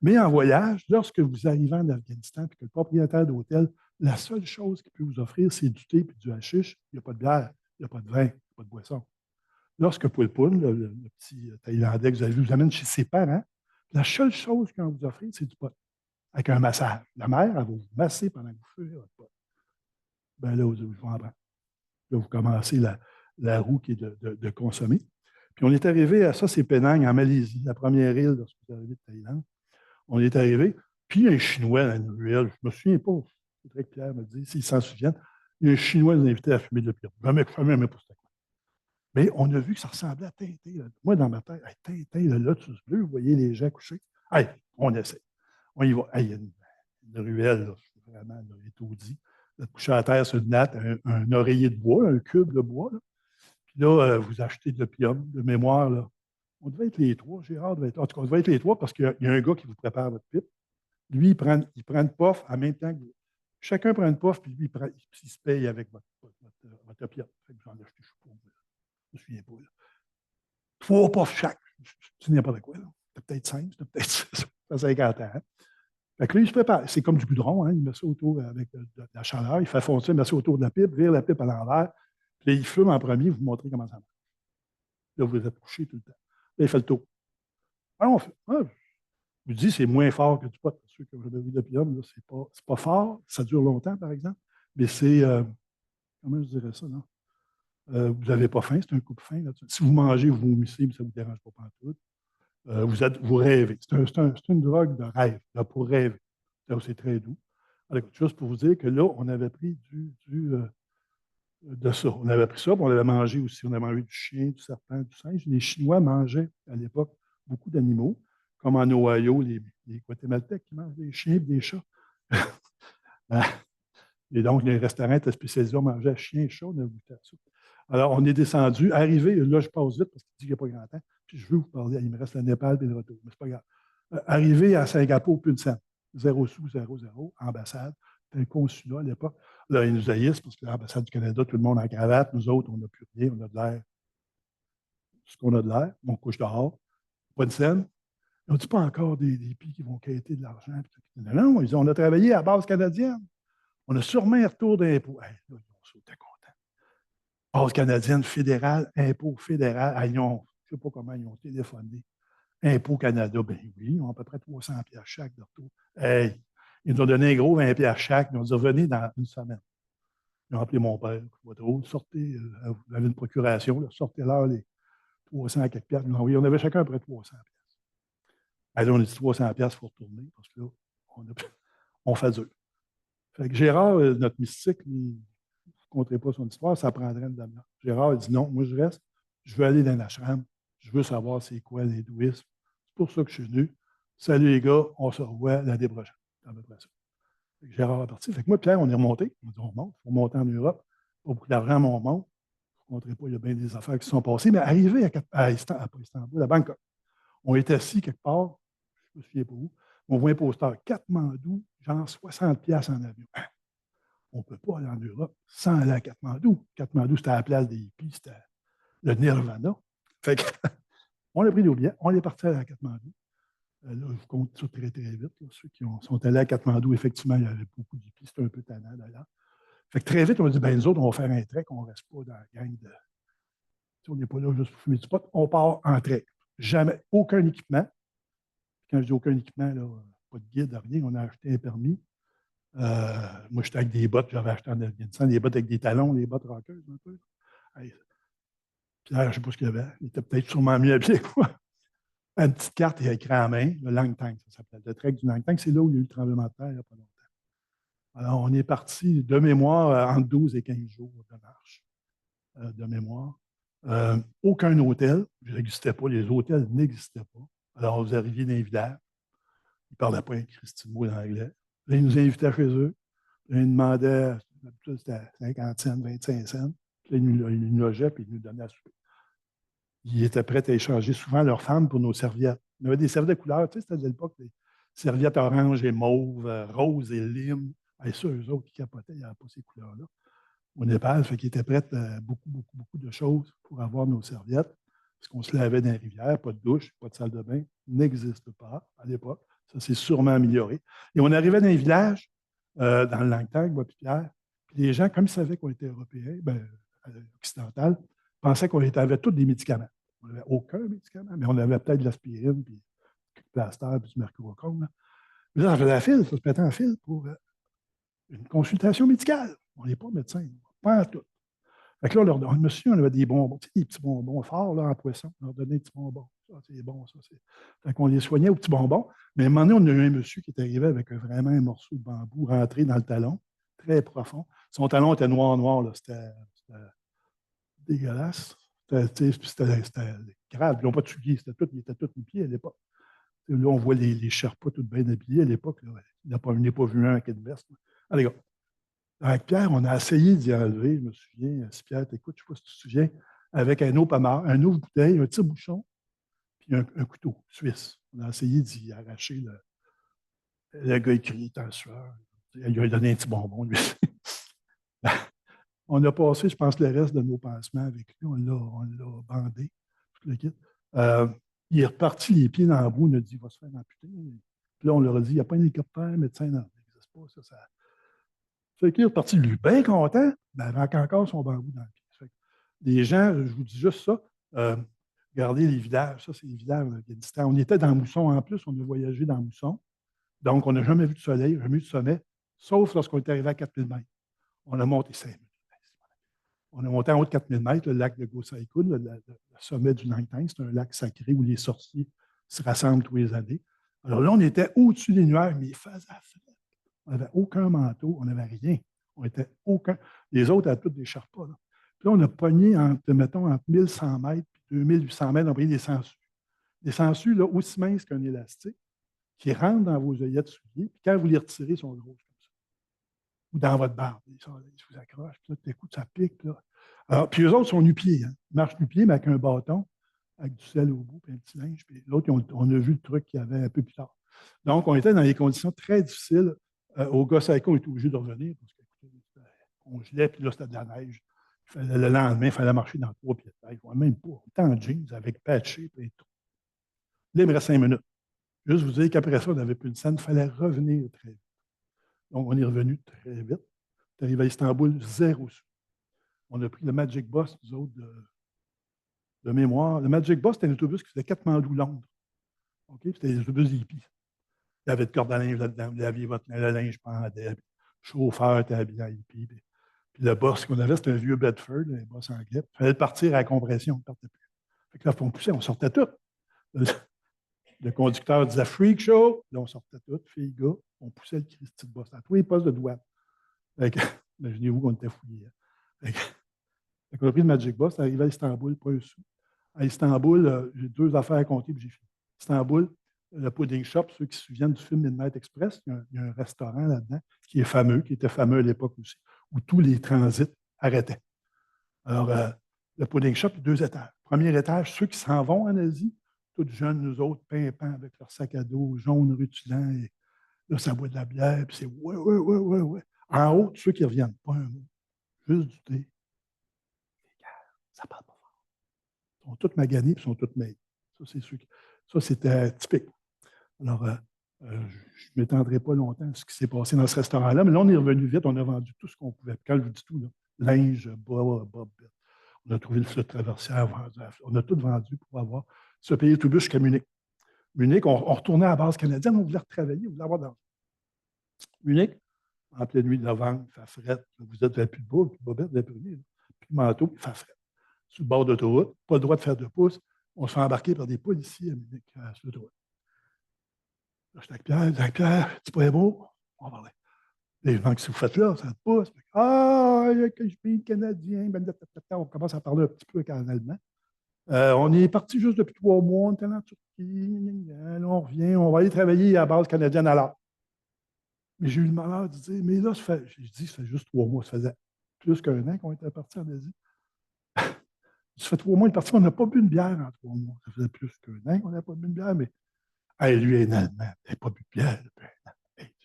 Mais en voyage, lorsque vous arrivez en Afghanistan et que le propriétaire d'hôtel, la seule chose qu'il peut vous offrir, c'est du thé et du hashish. Il n'y a pas de bière, il n'y a pas de vin, il n'y a pas de boisson. Lorsque Poulpoun, le petit Thaïlandais que vous avez vu, vous amène chez ses parents, la seule chose qu'on va vous offrir, c'est du pot, avec un massage. La mère, elle va vous masser pendant que vous fumez votre pot. Ben là, je vous en prends. Là, vous commencez la roue qui est de consommer. Puis on est arrivé à ça, c'est Penang, en Malaisie, la première île lorsque vous arrivez de Thaïlande. On est arrivé, puis un Chinois dans une ruelle, je ne me souviens pas, c'est vrai que Pierre me dit, s'il s'en souvient, il y a un Chinois qui nous a invités à fumer de l'opium. Jamais pas c'était quoi. Mais on a vu que ça ressemblait à Tintin. Là. Moi, dans ma tête, hey, Tintin, le Lotus bleu, vous voyez les gens couchés. Hey, on essaie. On y va. Hey, il y a une ruelle, là, vraiment étourdi. Vous êtes couché à terre sur une natte, un oreiller de bois, un cube de bois. Là. Puis là, vous achetez de l'opium, de mémoire. Là. On devait être les trois, Gérard devait être. En tout cas, on devait être les trois parce qu'il y a un gars qui vous prépare votre pipe. Lui, il prend une puff en même temps que vous. Chacun prend une puff, puis lui, il se paye avec votre opium. Fait que vous en achetez, je ne sais pas. Je ne me souviens pas. Là. 3 puffs chaque. C'est n'importe quoi. C'était peut-être 5, c'était peut-être 6. Ça fait 50 ans. Hein? Fait que là, il se prépare. C'est comme du goudron. Hein? Il met ça autour avec de la chaleur. Il fait foncer, il met ça autour de la pipe, vire la pipe à l'envers. Puis là, il fume en premier, vous montrez comment ça marche. Là, vous êtes couché tout le temps. Là, il fait le tour. Alors, on fait. Je vous dis, c'est moins fort que du pot. Pour ceux qui ont jamais vu d'opium, c'est pas fort. Ça dure longtemps, par exemple. Mais c'est. Comment je dirais ça, non? Vous n'avez pas faim, c'est un coupe-faim. Si vous mangez, vous vomissez, mais ça ne vous dérange pas pantoute. Vous rêvez. C'est une drogue de rêve, là, pour rêver. C'est très doux. Alors, juste pour vous dire que là, on avait pris de ça. On avait pris ça, puis on avait mangé aussi. On avait mangé du chien, du serpent, du singe. Les Chinois mangeaient, à l'époque, beaucoup d'animaux, comme en Ohio, les Guatémaltèques qui mangent des chiens et des chats. Et donc, les restaurants étaient spécialisés, on mangeait chien et chat, on a goûté à ça. Alors, on est descendu, arrivé, là, je passe vite parce qu'il dit qu'il n'y a pas grand temps, puis je veux vous parler, il me reste le Népal et le retour, mais c'est pas grave. Arrivé à Singapour, plus de scène, 0 sous, 0, 0, ambassade, c'était un consulat à l'époque. Là, ils nous haïssent parce que l'ambassade du Canada, tout le monde en cravate, nous autres, on n'a plus rien, on a de l'air. Ce qu'on a de l'air, on couche dehors, pas de scène. Ils n'ont dit pas encore des pis qui vont quêter de l'argent. Non, ils ont, on a travaillé à base canadienne. On a sûrement un retour d'impôt. Hey, là, ils étaient contents. Base canadienne fédérale, impôt fédéral. Hey, je ne sais pas comment ils ont téléphoné. Impôt Canada, ben oui, ils ont à peu près 300 $ chaque de retour. Hey, ils nous ont donné un gros 20 $ chaque. Ils ont dit revenez dans une semaine. Ils ont appelé mon père. Sortez, vous avez une procuration, là, sortez-leur les 300 quelques piastres. Oui, on avait chacun à peu près 300 $. Là, on a dit 300 $, il faut retourner parce que là, on fait dur. Fait que Gérard, notre mystique, ne raconterai pas son histoire, ça prendrait une demi-heure. Gérard a dit non, moi je reste, je veux aller dans l'ashram, je veux savoir c'est quoi l'hindouisme. C'est pour ça que je suis venu. Salut les gars, on se revoit l'année prochaine. C'est à peu près ça. Gérard est parti. Fait que moi, Pierre, on est remonté. On dit on remonte, il faut monter en Europe. Pas beaucoup d'argent, mais on monte. Je ne vous montrerai pas, il y a bien des affaires qui se sont passées. Mais arrivé à Istanbul, à Bangkok, on est assis quelque part, je ne me souviens pas où, on voit un poster, Katmandou, genre 60$ en avion. On ne peut pas aller en Europe sans aller à Katmandou. Katmandou, c'était à la place des hippies, c'était le Nirvana. Fait que, on a pris nos billets, on est parti à Katmandou. Là, je vous compte ça très, très vite. Là. Ceux qui sont allés à Katmandou, effectivement, il y avait beaucoup d'hippies, c'était un peu tannant d'ailleurs. Fait que très vite, on a dit, ben nous autres, on va faire un trek, on ne reste pas dans la gang de. On n'est pas là juste pour fumer du pot, on part en trek. Jamais, aucun équipement. Quand je dis aucun équipement, là, pas de guide, rien, on a acheté un permis. Moi, j'étais avec des bottes, j'avais acheté en Afghanistan, des bottes avec des talons, des bottes rockeuses un peu. Hey, Pierre, je ne sais pas ce qu'il y avait. Il était peut-être sûrement mieux habillé que moi. Une petite carte et écrit en main, le Langtang, ça s'appelle. Le trek du Langtang, c'est là où il y a eu le tremblement de terre il n'y a pas longtemps. Alors, on est parti de mémoire entre 12 et 15 jours de marche de mémoire. Aucun hôtel, il n'existait pas, les hôtels n'existaient pas. Alors, vous arriviez dans les villages, ils ne parlaient pas un Christine mot d'anglais. Là, ils nous invitaient chez eux. Là, ils demandaient, c'était 50 cents, 25 cents. Puis là, ils nous logeaient et ils nous donnaient à souper. Ils étaient prêts à échanger souvent leurs femmes pour nos serviettes. On avait des serviettes de couleur, tu sais, c'était à l'époque, des serviettes orange et mauve, rose et lime. Et ça, eux autres qui capotaient, il n'y avait pas ces couleurs-là. Au Népal, fait qu'ils étaient prêts à beaucoup, beaucoup, beaucoup de choses pour avoir nos serviettes. Parce qu'on se lavait dans les rivières, pas de douche, pas de salle de bain, n'existe pas à l'époque. Ça s'est sûrement amélioré. Et on arrivait dans les villages, dans le Langtang, moi puis Pierre, puis les gens, comme ils savaient qu'on était européens, occidental, pensaient qu'on avait tous des médicaments. On n'avait aucun médicament, mais on avait peut-être de l'aspirine, puis du plaster, puis du mercurochrome. Mais là, on faisait la file, ça se mettait en file pour une consultation médicale. On n'est pas médecin, pas à tout. Fait que là, monsieur, on avait des bonbons, tu sais, des petits bonbons forts là, en poisson. On leur donnait des petits bonbons. Ça, c'est bon, ça, c'est. Fait qu'on les soignait aux petits bonbons. Mais à un moment donné, on a eu un monsieur qui est arrivé avec vraiment un morceau de bambou rentré dans le talon, très profond. Son talon était noir, là. C'était dégueulasse. C'était grave. Ils n'ont pas de souliers. Ils étaient tous nu-pieds à l'époque. Là, on voit les Sherpas tout bien habillés à l'époque. Il n'a pas vu un avec une veste. Allez, gars. Avec Pierre, on a essayé d'y enlever, je me souviens. Si Pierre t'écoute, je ne sais pas si tu te souviens, avec un eau pomard, un ouvre bouteille, un petit bouchon, puis un couteau suisse. On a essayé d'y arracher le gars, il criait en sueur. Il lui a donné un petit bonbon, lui. On a passé, je pense, le reste de nos pansements avec lui. On l'a bandé, tout le kit. Il est reparti les pieds dans la boue. On a dit, il va se faire amputer. Puis là, on leur a dit, il n'y a pas d'hélicoptère, médecin, non, ça n'existe pas. Ça. Fait qu'il est reparti, lui, bien content, mais avec encore son bambou dans le pied. Fait que les gens, je vous dis juste ça, regardez les villages, ça, c'est les villages d'Afghanistan. On était dans Mousson en plus, on a voyagé dans Mousson. Donc, on n'a jamais vu de soleil, jamais vu de sommet, sauf lorsqu'on est arrivé à 4000 mètres. On a monté 5 minutes. On a monté en haut de 4000 mètres, le lac de Gosaikun, le sommet du Langtang. C'est un lac sacré où les sorciers se rassemblent tous les années. Alors là, on était au-dessus des nuages, mais il faisait frais. On n'avait aucun manteau, on n'avait rien. On était aucun. Les autres avaient tous des Sherpas. Là. Puis là, on a pogné, mettons, entre 1100 mètres et 2800 mètres, on a pris des sangsues. Des sangsues là, aussi minces qu'un élastique, qui rentrent dans vos œillets de souliers, puis quand vous les retirez, ils sont grosses comme ça. Ou dans votre barbe. Ils vous accrochent, puis là, tout à coup, ça pique. Là. Alors, puis eux autres sont nu-pieds. Hein. Ils marchent nu-pieds, mais avec un bâton, avec du sel au bout, puis un petit linge. Puis l'autre, on a vu le truc qu'il y avait un peu plus tard. Donc, on était dans des conditions très difficiles. Au Gosaikun, on était obligé de revenir parce qu'on gelait, puis là, c'était de la neige. Le lendemain, il fallait marcher dans 3 pieds de neige. Même pas. On était en jeans avec patché, puis tout. Là, il me reste 5 minutes. Juste vous dire qu'après ça, on n'avait plus de scène. Il fallait revenir très vite. Donc, on est revenu très vite. On est arrivé à Istanbul, 0 sous. On a pris le Magic Bus, nous autres, de mémoire. Le Magic Bus, c'était un autobus qui faisait Katmandou-Londres. Okay? C'était des autobus hippies. Il y avait de corde à linge là-dedans. Vous laviez votre linge pendait. Le chauffeur était habillé en hippie. Puis le boss qu'on avait, c'était un vieux Bedford, un boss anglais. Il fallait partir à la compression. On ne partait plus. Fait que là, on poussait, on sortait tout. Le conducteur disait Freak Show. Là, on sortait tout, filles, gars. On poussait le Christy de boss à tous les postes de douane. Imaginez-vous qu'on était fouillés. On a pris le Magic Bus, arrivé à Istanbul, pas un sou. À Istanbul, j'ai 2 affaires à compter, puis j'ai fini. Istanbul, le Pudding Shop, ceux qui se souviennent du film Midnight Express, il y a un restaurant là-dedans qui est fameux, qui était fameux à l'époque aussi, où tous les transits arrêtaient. Alors, le Pudding Shop, 2 étages. Premier étage, ceux qui s'en vont en Asie, tous jeunes, nous autres, pimpants avec leur sac à dos jaune rutilant, et là, ça boit de la bière, puis c'est ouais, ouais, ouais, ouais, ouais. En haut, ceux qui ne reviennent pas un mot, juste du thé. Ça parle pas fort. Ils sont tous maganés, puis ils sont tous maigres. Ça, c'était typique. Alors, je ne m'étendrai pas longtemps à ce qui s'est passé dans ce restaurant-là, mais là, on est revenu vite, on a vendu tout ce qu'on pouvait. Quand je vous dis tout, là, linge, bas, on a trouvé le flot traversière, on a tout vendu pour avoir ce pays tout bus jusqu'à Munich. Munich, on retournait à la base canadienne, on voulait retravailler, on voulait avoir d'argent. Munich, en pleine nuit de novembre, il fait fret. Vous n'avez plus de bois, plus de bobette, vous n'avez plus rien. Plus de manteau, il fait fret. Sur le bord d'autoroute, pas le droit de faire 2 pouces. On se fait embarquer par des policiers à Munich, sur l'autoroute. Là, je suis avec Pierre, c'est pas beau? On va parler. Les gens, qu'est-ce que vous faites là? Ça te pousse. Ah, il y a que je suis canadien. On commence à parler un petit peu en allemand. On est parti juste depuis 3 mois, on était en Turquie. Là, on revient, on va aller travailler à la base canadienne alors. Mais j'ai eu le malheur de dire, mais là, ça fait juste 3 mois, ça faisait plus qu'un an qu'on était partis en Asie. Ça fait 3 mois, il est parti, on n'a pas bu une bière en 3 mois. Ça faisait plus qu'un an qu'on n'a pas bu une bière, mais hey, lui est un Allemand, il n'a pas bu de bière depuis un an. Hey.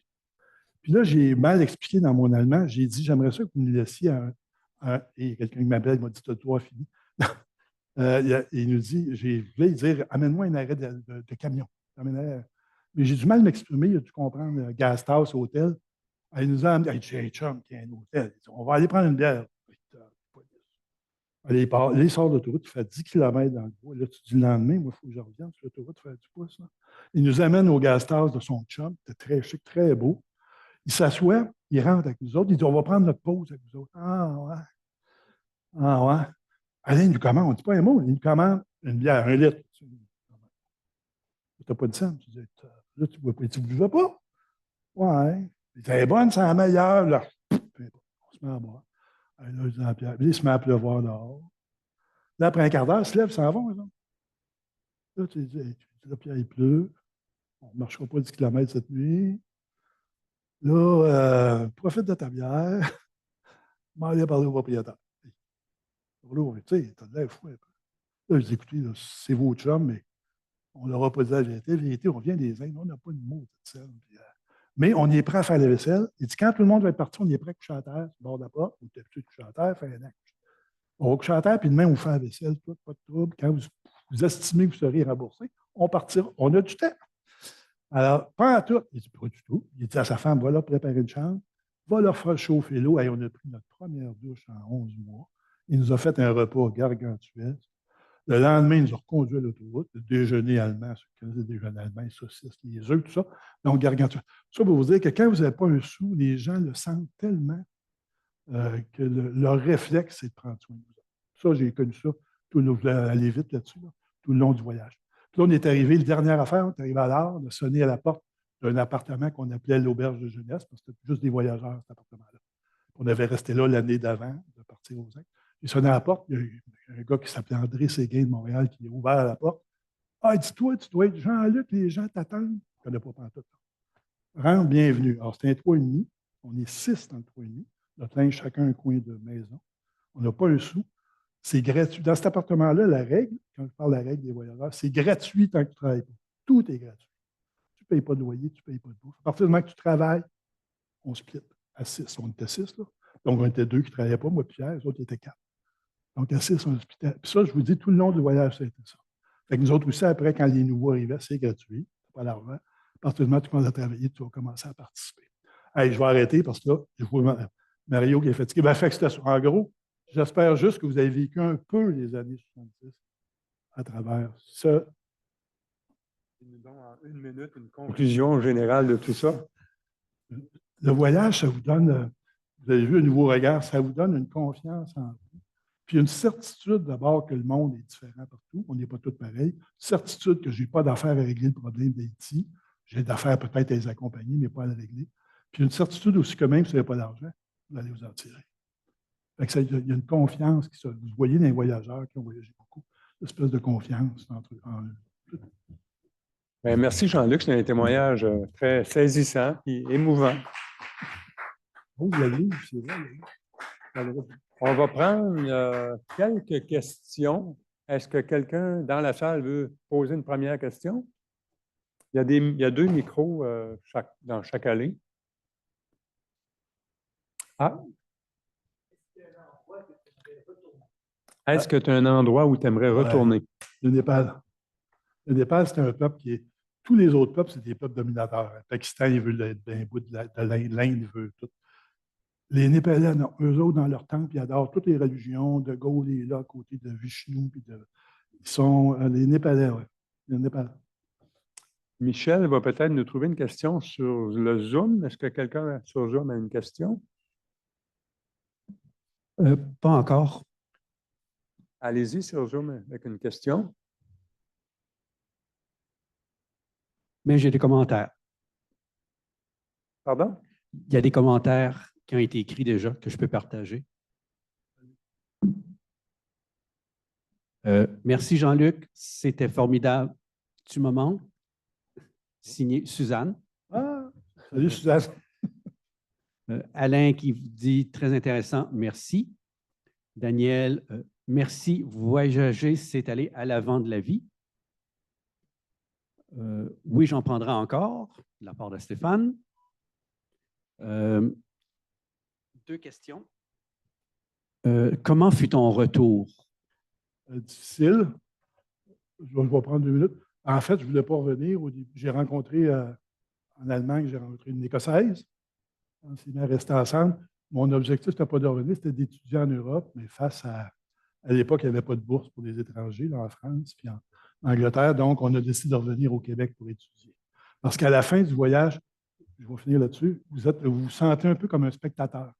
Puis là, j'ai mal expliqué dans mon allemand, j'ai dit, j'aimerais ça que vous nous laissiez et quelqu'un qui m'appelle, il m'a dit, t'as le droit fini. Il nous dit, je voulais dire, amène-moi un arrêt de camion. Mais j'ai du mal à m'exprimer, il a dû comprendre, Gasthouse, hôtel. Il nous a amené, hey, j'ai un chum qui a un hôtel. Dit, on va aller prendre une bière. Allez, il sort de l'autoroute, il fait 10 km dans le bois. Là, tu dis le lendemain, moi, il faut que je revienne sur l'autoroute faire du pouce. Là. Il nous amène au Gasthouse de son chum, c'était très chic, très beau. Il s'assoit, il rentre avec nous autres, il dit, on va prendre notre pause avec nous autres. Ah ouais. Ah ouais. Allez, il nous commande, on ne dit pas un mot, il nous commande une bière, 1 litre. Tu n'as pas de sang. Tu dis, là, tu ne buvais pas? Ouais. Elle est bonne, c'est la meilleure. Là, on se met à boire. Là, il se met à pleuvoir dehors. Là, après un quart d'heure, il se lève, s'en va. Là, tu dis, là, Pierre, il pleut. On ne marchera pas 10 km cette nuit. Là, profite de ta bière. M'en aller parler au propriétaire. Là, tu sais, t'as de l'air fou un peu. Là, je dis, écoutez, là, c'est vos chums, mais on ne leur a pas dit la vérité. La vérité, on vient des Indes, on n'a pas de mots de scène. Mais on est prêt à faire la vaisselle. Il dit, quand tout le monde va être parti, on est prêt à coucher à terre, sur le bord de la porte. On est habitué de coucher à terre, faire un acte. On va coucher à terre, puis demain, on fait la vaisselle, tout, pas de trouble. Quand vous estimez que vous serez remboursé, on partira. On a du temps. Alors, pas à tout. Il dit, pas du tout. Il dit à sa femme, va leur préparer une chambre, va leur faire chauffer l'eau. Hey, on a pris notre première douche en 11 mois. Il nous a fait un repas gargantuesque. Le lendemain, ils nous ont reconduit à l'autoroute, le déjeuner allemand, ceux qui connaissent le déjeuner allemand, les saucisses, les œufs, tout ça. Donc, gargantuesque. Ça pour vous dire que quand vous n'avez pas un sou, les gens le sentent tellement que leur réflexe, c'est de prendre soin de vous. Ça, j'ai connu ça. Tout le long, aller vite là-dessus, là, tout le long du voyage. Puis là, on est arrivé, la dernière affaire, on est arrivé à l'heure, on a sonné à la porte d'un appartement qu'on appelait l'auberge de jeunesse, parce que c'était juste des voyageurs, cet appartement-là. On avait resté là l'année d'avant, de partir aux Indes. J'ai sonné à la porte, il y a un gars qui s'appelait André Séguin de Montréal qui a ouvert la porte. Ah, dis-toi, tu dois être Jean-Luc, les gens t'attendent. Je ne connais pas pantoute. Rentre, bienvenue. Alors, c'est un 3,5. On est 6 dans le 3,5. Notre linge, chacun un coin de maison. On n'a pas un sou. C'est gratuit. Dans cet appartement-là, la règle, quand je parle de la règle des voyageurs, c'est gratuit tant que tu ne travailles pas. Tout est gratuit. Tu ne payes pas de loyer, tu ne payes pas de bouffe. À partir du moment que tu travailles, on split à 6. On était 6, là. Donc, on était 2 qui ne travaillaient pas, moi et Pierre, les autres étaient 4. Donc, à 6, on splitait. Puis ça, je vous dis, tout le long du voyage, ça a été ça. Fait que nous autres aussi, après, quand les nouveaux arrivaient, c'est gratuit. Tu n'as pas l'argent. À partir du moment où tu commences à travailler, tu vas commencer à participer. Hey, je vais arrêter parce que là, je vois Mario qui est fatigué. Ben, fait que c'était ça. En gros, j'espère juste que vous avez vécu un peu les années 70 à travers ça. En 1 minute, une conclusion générale de tout ça. Le voyage, ça vous donne, vous avez vu un nouveau regard, ça vous donne une confiance en vous. Puis une certitude d'abord que le monde est différent partout, on n'est pas tous pareils. Certitude que je n'ai pas d'affaires à régler le problème d'Haïti. J'ai d'affaires peut-être à les accompagner, mais pas à le régler. Puis une certitude aussi que même si vous n'avez pas d'argent, vous allez vous en tirer. Fait que il y a une confiance qui se. Vous voyez dans les voyageurs qui ont voyagé beaucoup, une espèce de confiance en eux. Bien, merci Jean-Luc, c'est un témoignage très saisissant et émouvant. Oh, il y a le livre, c'est vrai. On va prendre quelques questions. Est-ce que quelqu'un dans la salle veut poser une première question? Il y a 2 micros dans chaque allée. Ah! Est-ce que tu as un endroit où tu aimerais retourner? Le Népal. Le Népal, c'est un peuple qui est. Tous les autres peuples, c'est des peuples dominateurs. Le Pakistan, il veut être d'un bout de l'Inde, l'Inde, il veut tout. Les Népalais, non, eux autres, dans leur temple, ils adorent toutes les religions. De Gaulle est là, à côté de Vishnu. Ils sont les Népalais, oui. Les Népalais. Michel va peut-être nous trouver une question sur le Zoom. Est-ce que quelqu'un sur Zoom a une question? Pas encore. Allez-y sur Zoom avec une question. Mais j'ai des commentaires. Pardon? Il y a des commentaires qui ont été écrits déjà que je peux partager. Merci Jean-Luc, c'était formidable. Tu me manques. Signé Suzanne. Ah, salut Suzanne. Alain qui vous dit très intéressant, merci. Daniel, merci. Voyager, c'est aller à l'avant de la vie. Oui, j'en prendrai encore, de la part de Stéphane. 2 questions. Comment fut ton retour? Difficile. Je vais prendre 2 minutes. En fait, je ne voulais pas revenir. J'ai rencontré en Allemagne, j'ai rencontré une Écossaise. On s'est mis à rester ensemble. Mon objectif, ce n'était pas de revenir, c'était d'étudier en Europe, mais face à l'époque, il n'y avait pas de bourse pour les étrangers là, en France puis en Angleterre. Donc, on a décidé de revenir au Québec pour étudier. Parce qu'à la fin du voyage, je vais finir là-dessus, vous vous sentez un peu comme un spectateur.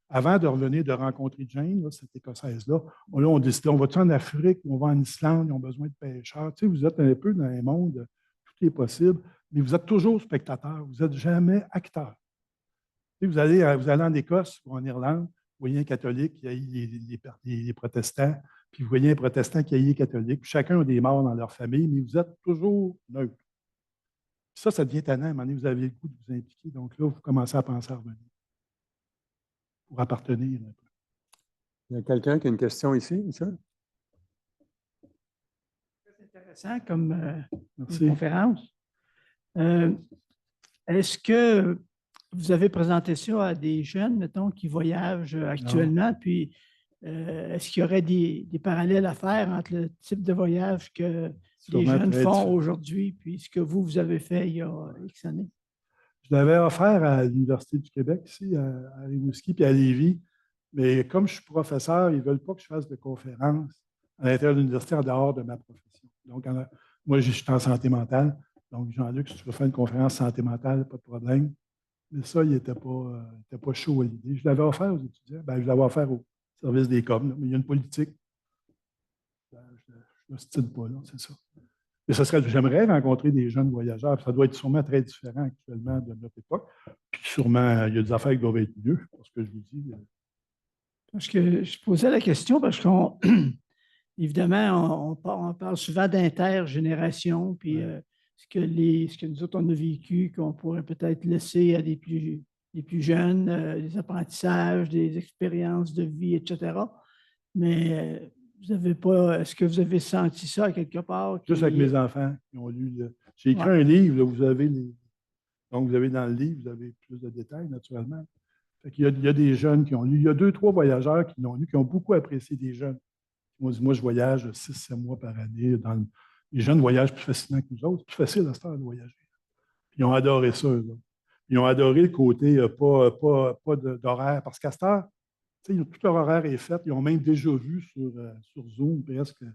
Avant de revenir, de rencontrer Jane, là, cette Écossaise-là, on décidait, on va-tu en Afrique, on va en Islande, ils ont besoin de pêcheurs. Tu sais, vous êtes un peu dans un monde, tout est possible, mais vous êtes toujours spectateur, vous n'êtes jamais acteur. Tu sais, vous allez en Écosse ou en Irlande, vous voyez un catholique qui haït les protestants, puis vous voyez un protestant qui haït les catholiques, puis chacun a des morts dans leur famille, mais vous êtes toujours neutre. Puis ça devient tannant. À un moment donné, vous avez le goût de vous impliquer, donc là, vous commencez à penser à revenir pour appartenir un peu. Il y a quelqu'un qui a une question ici, monsieur? C'est intéressant comme conférence. Est-ce que vous avez présenté ça à des jeunes, mettons, qui voyagent actuellement? Non. Puis, est-ce qu'il y aurait des parallèles à faire entre le type de voyage que les jeunes font aujourd'hui puis ce que vous avez fait il y a X années? Je l'avais offert à l'Université du Québec, ici, à Rimouski, puis à Lévis. Mais comme je suis professeur, ils ne veulent pas que je fasse de conférences à l'intérieur de l'université en dehors de ma profession. Donc, moi, je suis en santé mentale. Donc, Jean-Luc, si tu veux faire une conférence santé mentale, pas de problème. Mais ça, il n'était pas chaud à l'idée. Je l'avais offert aux étudiants. Bien, je l'avais offert au service des com. Là. Mais il y a une politique. Je ne m'ostine pas, là, c'est ça. Mais j'aimerais rencontrer des jeunes voyageurs. Ça doit être sûrement très différent actuellement de notre époque. Puis sûrement, il y a des affaires qui doivent être mieux, parce que je vous dis. Parce que je posais la question parce qu'on, évidemment, on parle souvent d'intergénération, puis ce que nous autres, on a vécu, qu'on pourrait peut-être laisser à des plus jeunes, des apprentissages, des expériences de vie, etc. Mais vous n'avez pas. Est-ce que vous avez senti ça quelque part? Juste avec mes enfants qui ont lu. J'ai écrit un livre, là, donc vous avez dans le livre, vous avez plus de détails, naturellement. Il y a des jeunes qui ont lu. Il y a 2, 3 voyageurs qui l'ont lu, qui ont beaucoup apprécié des jeunes. Moi, je voyage 6-7 mois par année. Les jeunes voyagent plus facilement que nous autres. C'est plus facile à ce temps de voyager. Ils ont adoré ça, eux autres. Ils ont adoré le côté pas d'horaire. Parce qu'à cette heure, tout leur horaire est fait. Ils ont même déjà vu sur Zoom presque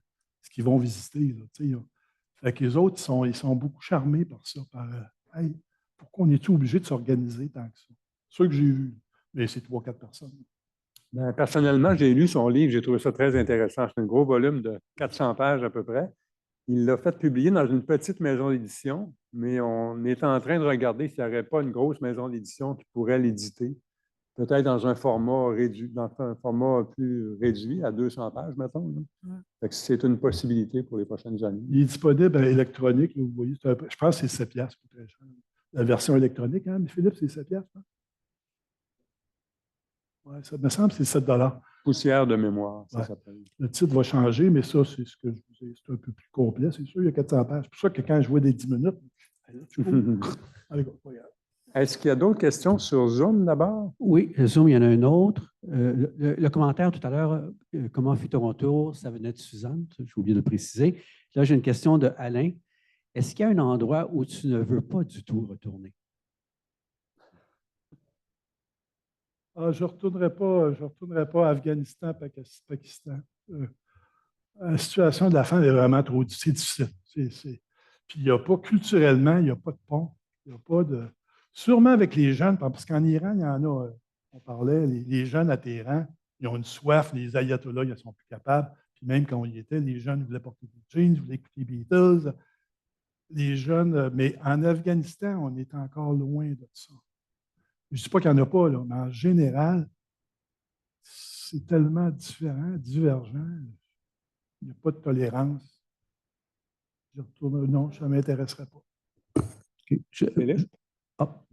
ce qu'ils vont visiter. Fait que les autres, ils sont beaucoup charmés par ça. Hey, pourquoi on est-tu obligé de s'organiser tant que ça? C'est ça que j'ai vu. Mais c'est 3-4 personnes. Bien, personnellement, j'ai lu son livre, j'ai trouvé ça très intéressant. C'est un gros volume de 400 pages à peu près. Il l'a fait publier dans une petite maison d'édition, mais on est en train de regarder s'il n'y aurait pas une grosse maison d'édition qui pourrait l'éditer. peut-être dans un format réduit, dans un format plus réduit, à 200 pages, mettons. Fait que c'est une possibilité pour les prochaines années. Il est disponible électronique, là, vous voyez. Je pense que c'est 7 piastres, c'est très cher. La version électronique, hein, mais Philippe, c'est 7 piastres. Hein? Ouais, ça me semble que c'est 7 $. Poussière de mémoire, ça Ouais. s'appelle. Le titre va changer, mais ça, c'est ce que je vous ai. C'est un peu plus complet, c'est sûr. Il y a 400 pages. C'est pour ça que quand je vois des 10 minutes, allez, regarde. Est-ce qu'il y a d'autres questions sur Zoom d'abord? Oui, Zoom, il y en a un autre. Le commentaire tout à l'heure, comment fut ton tour, ça venait de Suzanne, j'ai oublié de le préciser. Là, j'ai une question de Alain. Est-ce qu'il y a un endroit où tu ne veux pas du tout retourner? Ah, je ne retournerai pas à Afghanistan, Pakistan. La situation de la femme est vraiment trop difficile. Puis il n'y a pas, culturellement, il n'y a pas de pont. Il n'y a pas de. Sûrement avec les jeunes, parce qu'en Iran, il y en a, on parlait, les jeunes à Téhéran, ils ont une soif, les ayatollahs, ils ne sont plus capables. Puis même quand on y était, les jeunes voulaient porter des jeans, voulaient écouter les Beatles. Les jeunes, mais en Afghanistan, on est encore loin de ça. Je ne dis pas qu'il n'y en a pas, là, mais en général, c'est tellement différent, divergent. Il n'y a pas de tolérance. Non, ça ne m'intéresserait pas. Okay. Philippe? Ah.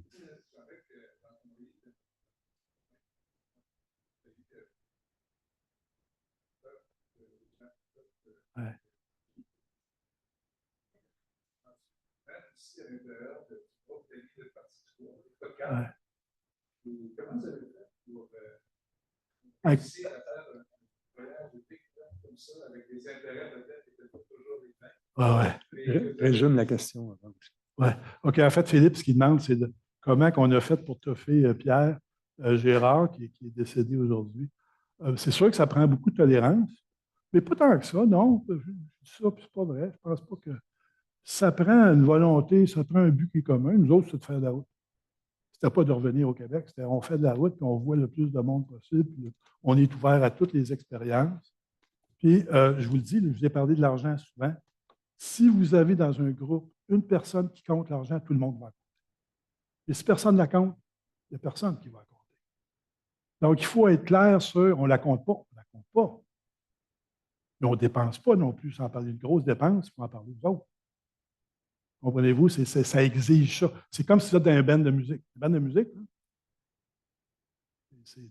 Ouais. Ouais. Comment vous avez fait pour réussir à faire un voyage de découverte comme ça avec des intérêts peut-être qui n'étaient pas toujours les mêmes? Résume la question. Oui. OK. En fait, Philippe, ce qu'il demande, c'est comment on a fait pour toffer Pierre Gérard, qui est décédé aujourd'hui. C'est sûr que ça prend beaucoup de tolérance, mais pas tant que ça, non. Je dis ça, puis c'est pas vrai. Je pense pas que ça prend une volonté, ça prend un but qui est commun. Nous autres, c'est de faire de la route. C'était pas de revenir au Québec, c'était on fait de la route, puis on voit le plus de monde possible, puis on est ouvert à toutes les expériences. Puis, je vous le dis, je vous ai parlé de l'argent souvent. Si vous avez dans un groupe une personne qui compte l'argent, tout le monde va compter. Et si personne ne la compte, il n'y a personne qui va la compter. Donc, il faut être clair sur on ne la compte pas, on ne la compte pas. Mais on ne dépense pas non plus, sans parler de grosses dépenses, il faut en parler aux autres. Comprenez-vous? Ça exige ça. C'est comme si c'était un band de musique. Un band de musique, là,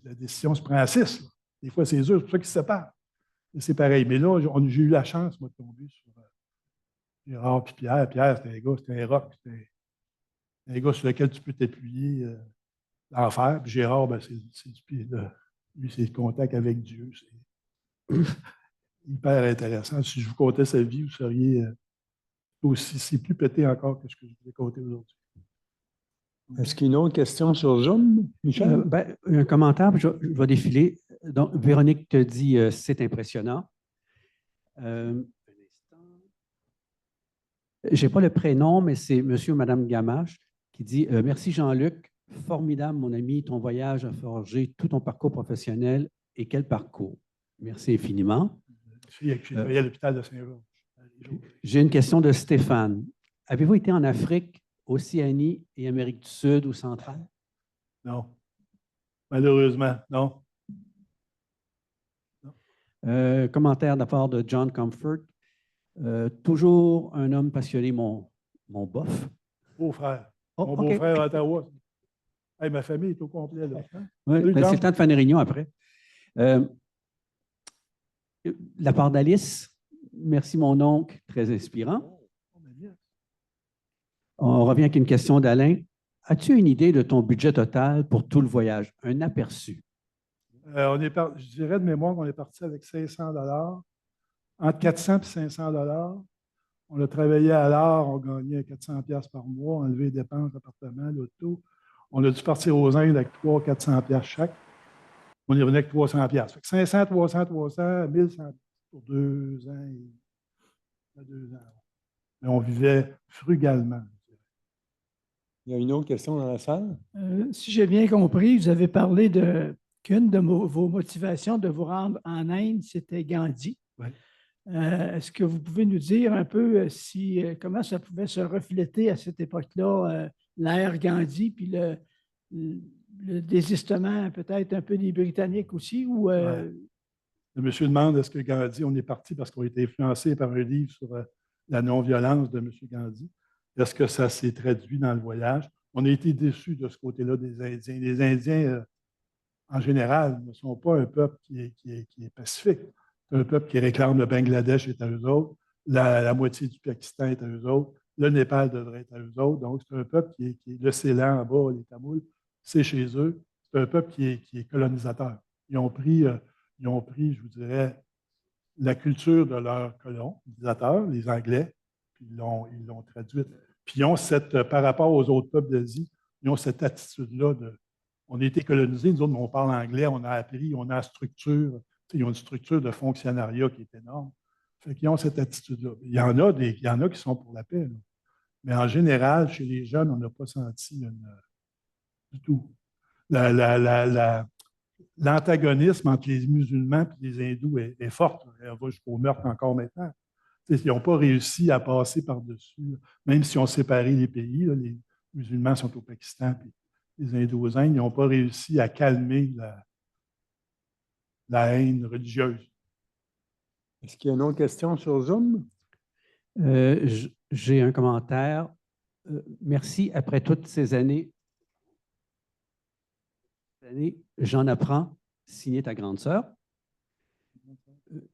la décision se prend à 6. Là. Des fois, c'est dur, c'est pour ça qu'ils se séparent. C'est pareil. Mais là, j'ai eu la chance, moi, de tomber sur Gérard et Pierre. Pierre, c'était un gars, c'était un rock. C'était un gars sur lequel tu peux t'appuyer l'enfer. Puis Gérard, ben, lui, c'est le contact avec Dieu. C'est hyper intéressant. Si je vous contais sa vie, vous seriez aussi, c'est plus pété encore que ce que je vous ai conté aujourd'hui. Est-ce qu'il y a une autre question sur Zoom, Michel? Un commentaire, je vais défiler. Donc, Véronique te dit c'est impressionnant. Je n'ai pas le prénom, mais c'est monsieur ou madame Gamache qui dit merci Jean-Luc, formidable mon ami, ton voyage a forgé tout ton parcours professionnel et quel parcours. Merci infiniment. J'ai travaillé à l'hôpital de Saint-Georges. J'ai une question de Stéphane. Avez-vous été en Afrique, Océanie et Amérique du Sud ou centrale? Non. Malheureusement, non. Commentaire de la part de John Comfort. Toujours un homme passionné, mon bof. Beau-frère. Oh, Mon OK. beau-frère à Ottawa. Hey, ma famille est au complet. Là. Hein? Oui, Salut, c'est John. le temps de faire une réunion après. La part d'Alice. Merci, mon oncle. Très inspirant. On revient avec une question d'Alain. As-tu une idée de ton budget total pour tout le voyage? Un aperçu. Je dirais de mémoire qu'on est parti avec 500 $, entre 400 et 500 $. On a travaillé à l'heure, on gagnait 400 $ par mois, enlevé les dépenses, l'appartement, l'auto. On a dû partir aux Indes avec 300 400 $ chaque. On y revenait avec 300 $. Fait que 500, 300, 300, 1100 pour 2 ans. Et 2 ans. Mais on vivait frugalement. Il y a une autre question dans la salle? Si j'ai bien compris, vous avez parlé qu'une de vos motivations de vous rendre en Inde, c'était Gandhi. Oui. Est-ce que vous pouvez nous dire un peu comment ça pouvait se refléter à cette époque-là, l'ère Gandhi, puis le désistement peut-être un peu des Britanniques aussi? Ou, Le monsieur demande est-ce que Gandhi, on est parti parce qu'on a été influencé par un livre sur la non-violence de M. Gandhi. Est-ce que ça s'est traduit dans le voyage? On a été déçus de ce côté-là des Indiens. Les Indiens, en général, ne sont pas un peuple qui est pacifique. C'est un peuple qui réclame le Bangladesh est à eux autres, la moitié du Pakistan est à eux autres, le Népal devrait être à eux autres. Donc, c'est un peuple qui est le Ceylan en bas, les Tamouls, c'est chez eux. C'est un peuple qui est colonisateur. Ils ont pris, je vous dirais, la culture de leurs colonisateurs, les Anglais, puis ils l'ont traduite. Puis ils ont par rapport aux autres peuples d'Asie, ils ont cette attitude-là de on a été colonisés, nous autres, on parle anglais, on a appris, on a la structure. Ils ont une structure de fonctionnariat qui est énorme. Fait qu'ils ont cette attitude-là. Il y en a qui sont pour la paix. Là. Mais en général, chez les jeunes, on n'a pas senti du tout. L'antagonisme entre les musulmans et les hindous est forte. Elle va jusqu'au meurtre encore maintenant. Ils n'ont pas réussi à passer par-dessus. Même si on séparé les pays, là, les musulmans sont au Pakistan, puis les hindous aux Indes, ils n'ont pas réussi à calmer la haine religieuse. Est-ce qu'il y a une autre question sur Zoom? J'ai un commentaire. Merci. Après toutes ces années, j'en apprends, signé ta grande sœur.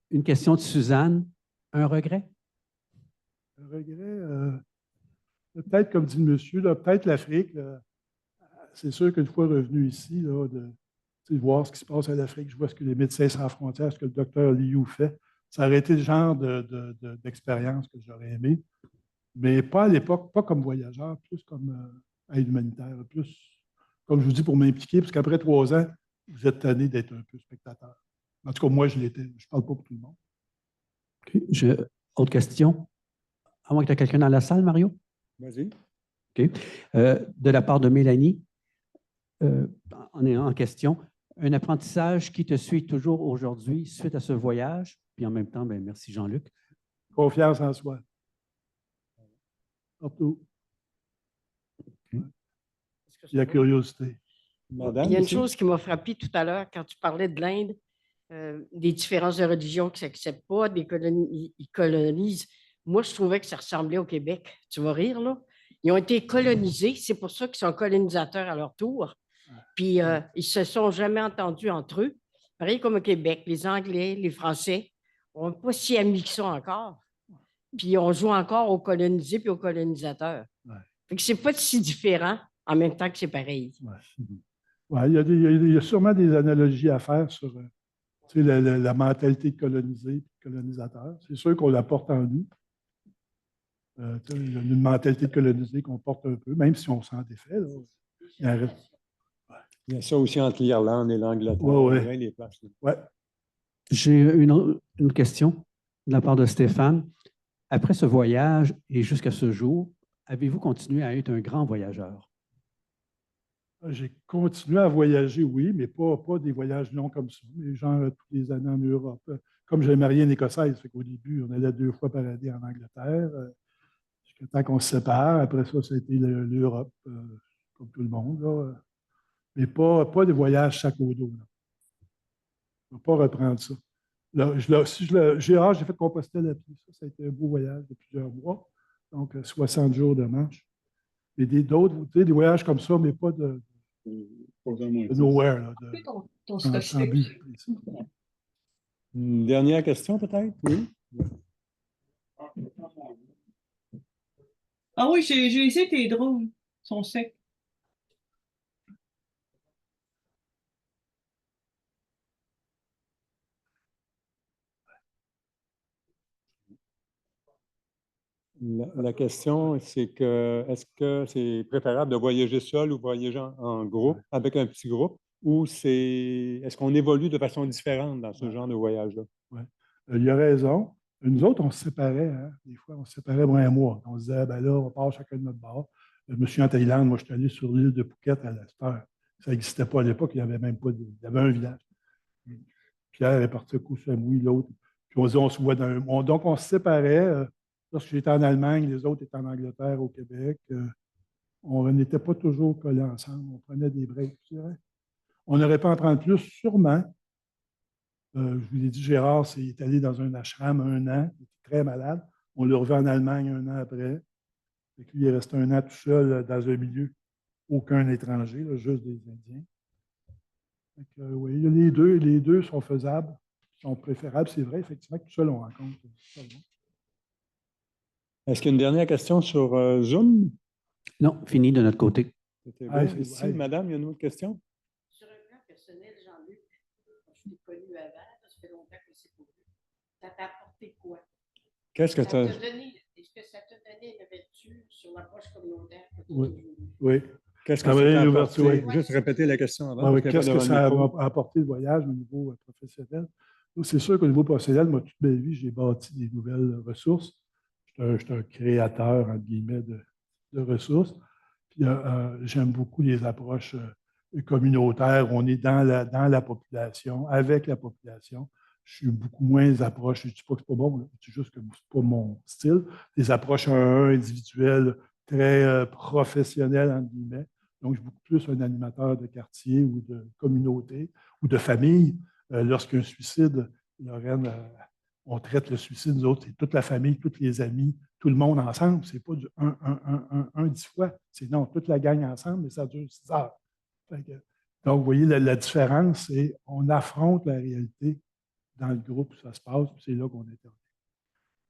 Une question de Suzanne. Un regret? Un regret, peut-être, comme dit le monsieur, peut-être l'Afrique. C'est sûr qu'une fois revenu ici, là, de voir ce qui se passe à l'Afrique, je vois ce que les Médecins sans frontières, ce que le docteur Liu fait. Ça aurait été le genre d'expérience que j'aurais aimé, mais pas à l'époque, pas comme voyageur, plus comme aide humanitaire, plus, comme je vous dis, pour m'impliquer, parce qu'après 3 ans, vous êtes tanné d'être un peu spectateur. En tout cas, moi, je l'étais. Je ne parle pas pour tout le monde. Okay. Autre question? À moins que tu aies quelqu'un dans la salle, Mario? Vas-y. OK. De la part de Mélanie, en question, un apprentissage qui te suit toujours aujourd'hui suite à ce voyage, puis en même temps, bien, merci Jean-Luc. Confiance en soi. Surtout. La curiosité. Madame, il y a une ici? chose qui m'a frappé tout à l'heure quand tu parlais de l'Inde, des différences de religion qui ne s'acceptent pas, ils colonisent. Moi, je trouvais que ça ressemblait au Québec. Tu vas rire, là? Ils ont été colonisés, c'est pour ça qu'ils sont colonisateurs à leur tour. Puis, ils ne se sont jamais entendus entre eux. Pareil comme au Québec, les Anglais, les Français, on n'est pas si amis que ça encore. Puis, on joue encore aux colonisés puis aux colonisateurs. Ouais. Fait que c'est pas si différent en même temps que c'est pareil. Ouais. Ouais, il y a sûrement des analogies à faire sur la mentalité de colonisé et de colonisateur. C'est sûr qu'on la porte en nous. Il y a une mentalité de colonisé qu'on porte un peu, même si on s'en défait. Là. Il y a ça aussi entre l'Irlande et l'Angleterre. Ouais. Les places, ouais. J'ai une question de la part de Stéphane. Après ce voyage et jusqu'à ce jour, avez-vous continué à être un grand voyageur? J'ai continué à voyager, oui, mais pas des voyages longs comme ça, mais genre toutes les années en Europe. Comme j'ai marié une Écossaise, fait qu'au début, on allait 2 fois par année en Angleterre, jusqu'à temps qu'on se sépare. Après ça, ça a été l'Europe, comme tout le monde. Là. Mais pas des voyages sac au dos. Là. Je ne vais pas reprendre ça. Là, j'ai fait Compostelle à pied. Ça a été un beau voyage de plusieurs mois. Donc, 60 jours de marche. Et d'autres, des voyages comme ça, mais pas de nowhere. Là, sans but. Une dernière question, peut-être? Oui. Ah oui, j'ai essayé tes drones. Ils sont secs. La question, c'est que est-ce que c'est préférable de voyager seul ou voyager en groupe, avec un petit groupe, ou est-ce qu'on évolue de façon différente dans ce genre de voyage-là? Ouais. Il a raison. Nous autres, on se séparait. Hein? Des fois, on se séparait moins un mois. On se disait, ben là, on part chacun de notre bord. Je me suis en Thaïlande, moi, je suis allé sur l'île de Phuket à l'Esther. Ça n'existait pas à l'époque, il n'y avait même pas il y avait un village. Pierre est parti à Koh Samui, l'autre. Puis on se dit, on se voit dans un mois. Donc, on se séparait. Lorsque j'étais en Allemagne, les autres étaient en Angleterre, au Québec. On n'était pas toujours collés ensemble. On prenait des breaks, je dirais. On aurait pu en prendre plus, sûrement. Je vous l'ai dit, Gérard est allé dans un ashram 1 an. Il était très malade. On l'a revu en Allemagne 1 an après. Et lui, il est resté 1 an tout seul dans un milieu. Aucun étranger, là, juste des Indiens. Oui, les deux sont faisables, sont préférables. C'est vrai, effectivement, que tout seul, on rencontre. Est-ce qu'il y a une dernière question sur Zoom? Non, fini de notre côté. C'était Ah, bon. Ici, madame, il y a une autre question? Sur un plan personnel, Jean-Luc, je t'ai connu avant, ça fait longtemps que c'est pour lui. Ça t'a apporté quoi? Qu'est-ce que Est-ce que ça t'a donné une ouverture sur l'approche communautaire? Oui. Qu'est-ce que Ah, ça oui, t'a l'ouverture, apporté? oui. Juste répéter la question avant. Qu'est-ce que ça m'a apporté le voyage au niveau professionnel? C'est sûr qu'au niveau professionnel, moi, toute ma vie, j'ai bâti des nouvelles ressources. Je suis un créateur, entre guillemets, de ressources. Puis, j'aime beaucoup les approches communautaires. On est dans la population, avec la population. Je suis beaucoup moins les approches, je ne dis pas que ce n'est pas bon, c'est juste que ce n'est pas mon style. Des approches 1 à 1 individuelles, très professionnelles, entre guillemets. Donc, je suis beaucoup plus un animateur de quartier ou de communauté ou de famille. Lorsqu'un suicide, Lorraine, on traite le suicide, nous autres, c'est toute la famille, tous les amis, tout le monde ensemble. Ce n'est pas du 10 fois. C'est non, toute la gang ensemble, mais ça dure 6 heures. Donc, vous voyez, la différence, c'est on affronte la réalité dans le groupe où ça se passe, puis c'est là qu'on intervient.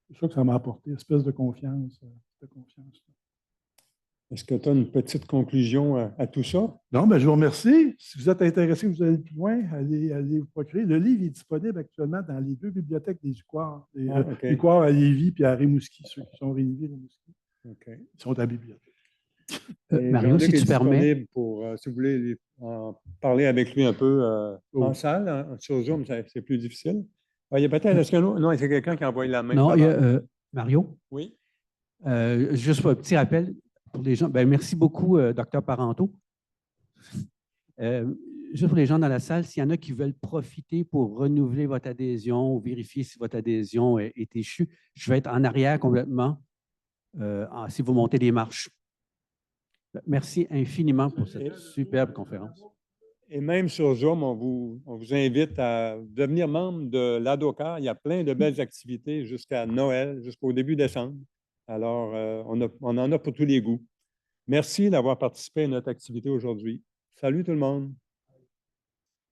C'est ça que ça m'a apporté, une espèce de confiance. Est-ce que tu as une petite conclusion à tout ça? Non, bien, je vous remercie. Si vous êtes intéressé, vous allez plus loin, allez vous procurer. Le livre est disponible actuellement dans les 2 bibliothèques des UQAR. Les UQAR à Lévis et à Rimouski, ceux qui sont réunis à Rimouski. Ils sont à la bibliothèque. Mario, si tu permets. Pour, si vous voulez en parler avec lui un peu en salle, sur Zoom, c'est plus difficile. Il y a peut-être, est-ce que non, c'est quelqu'un qui a envoyé la main. Non, Mario? Oui. Juste un petit rappel pour les gens. Bien, merci beaucoup, Dr. Parenteau. Juste pour les gens dans la salle, s'il y en a qui veulent profiter pour renouveler votre adhésion ou vérifier si votre adhésion est échue, je vais être en arrière complètement si vous montez les marches. Merci infiniment pour cette superbe conférence. Et même sur Zoom, on vous invite à devenir membre de l'ADOCAR. Il y a plein de belles activités jusqu'à Noël, jusqu'au début décembre. Alors, on en a pour tous les goûts. Merci d'avoir participé à notre activité aujourd'hui. Salut tout le monde.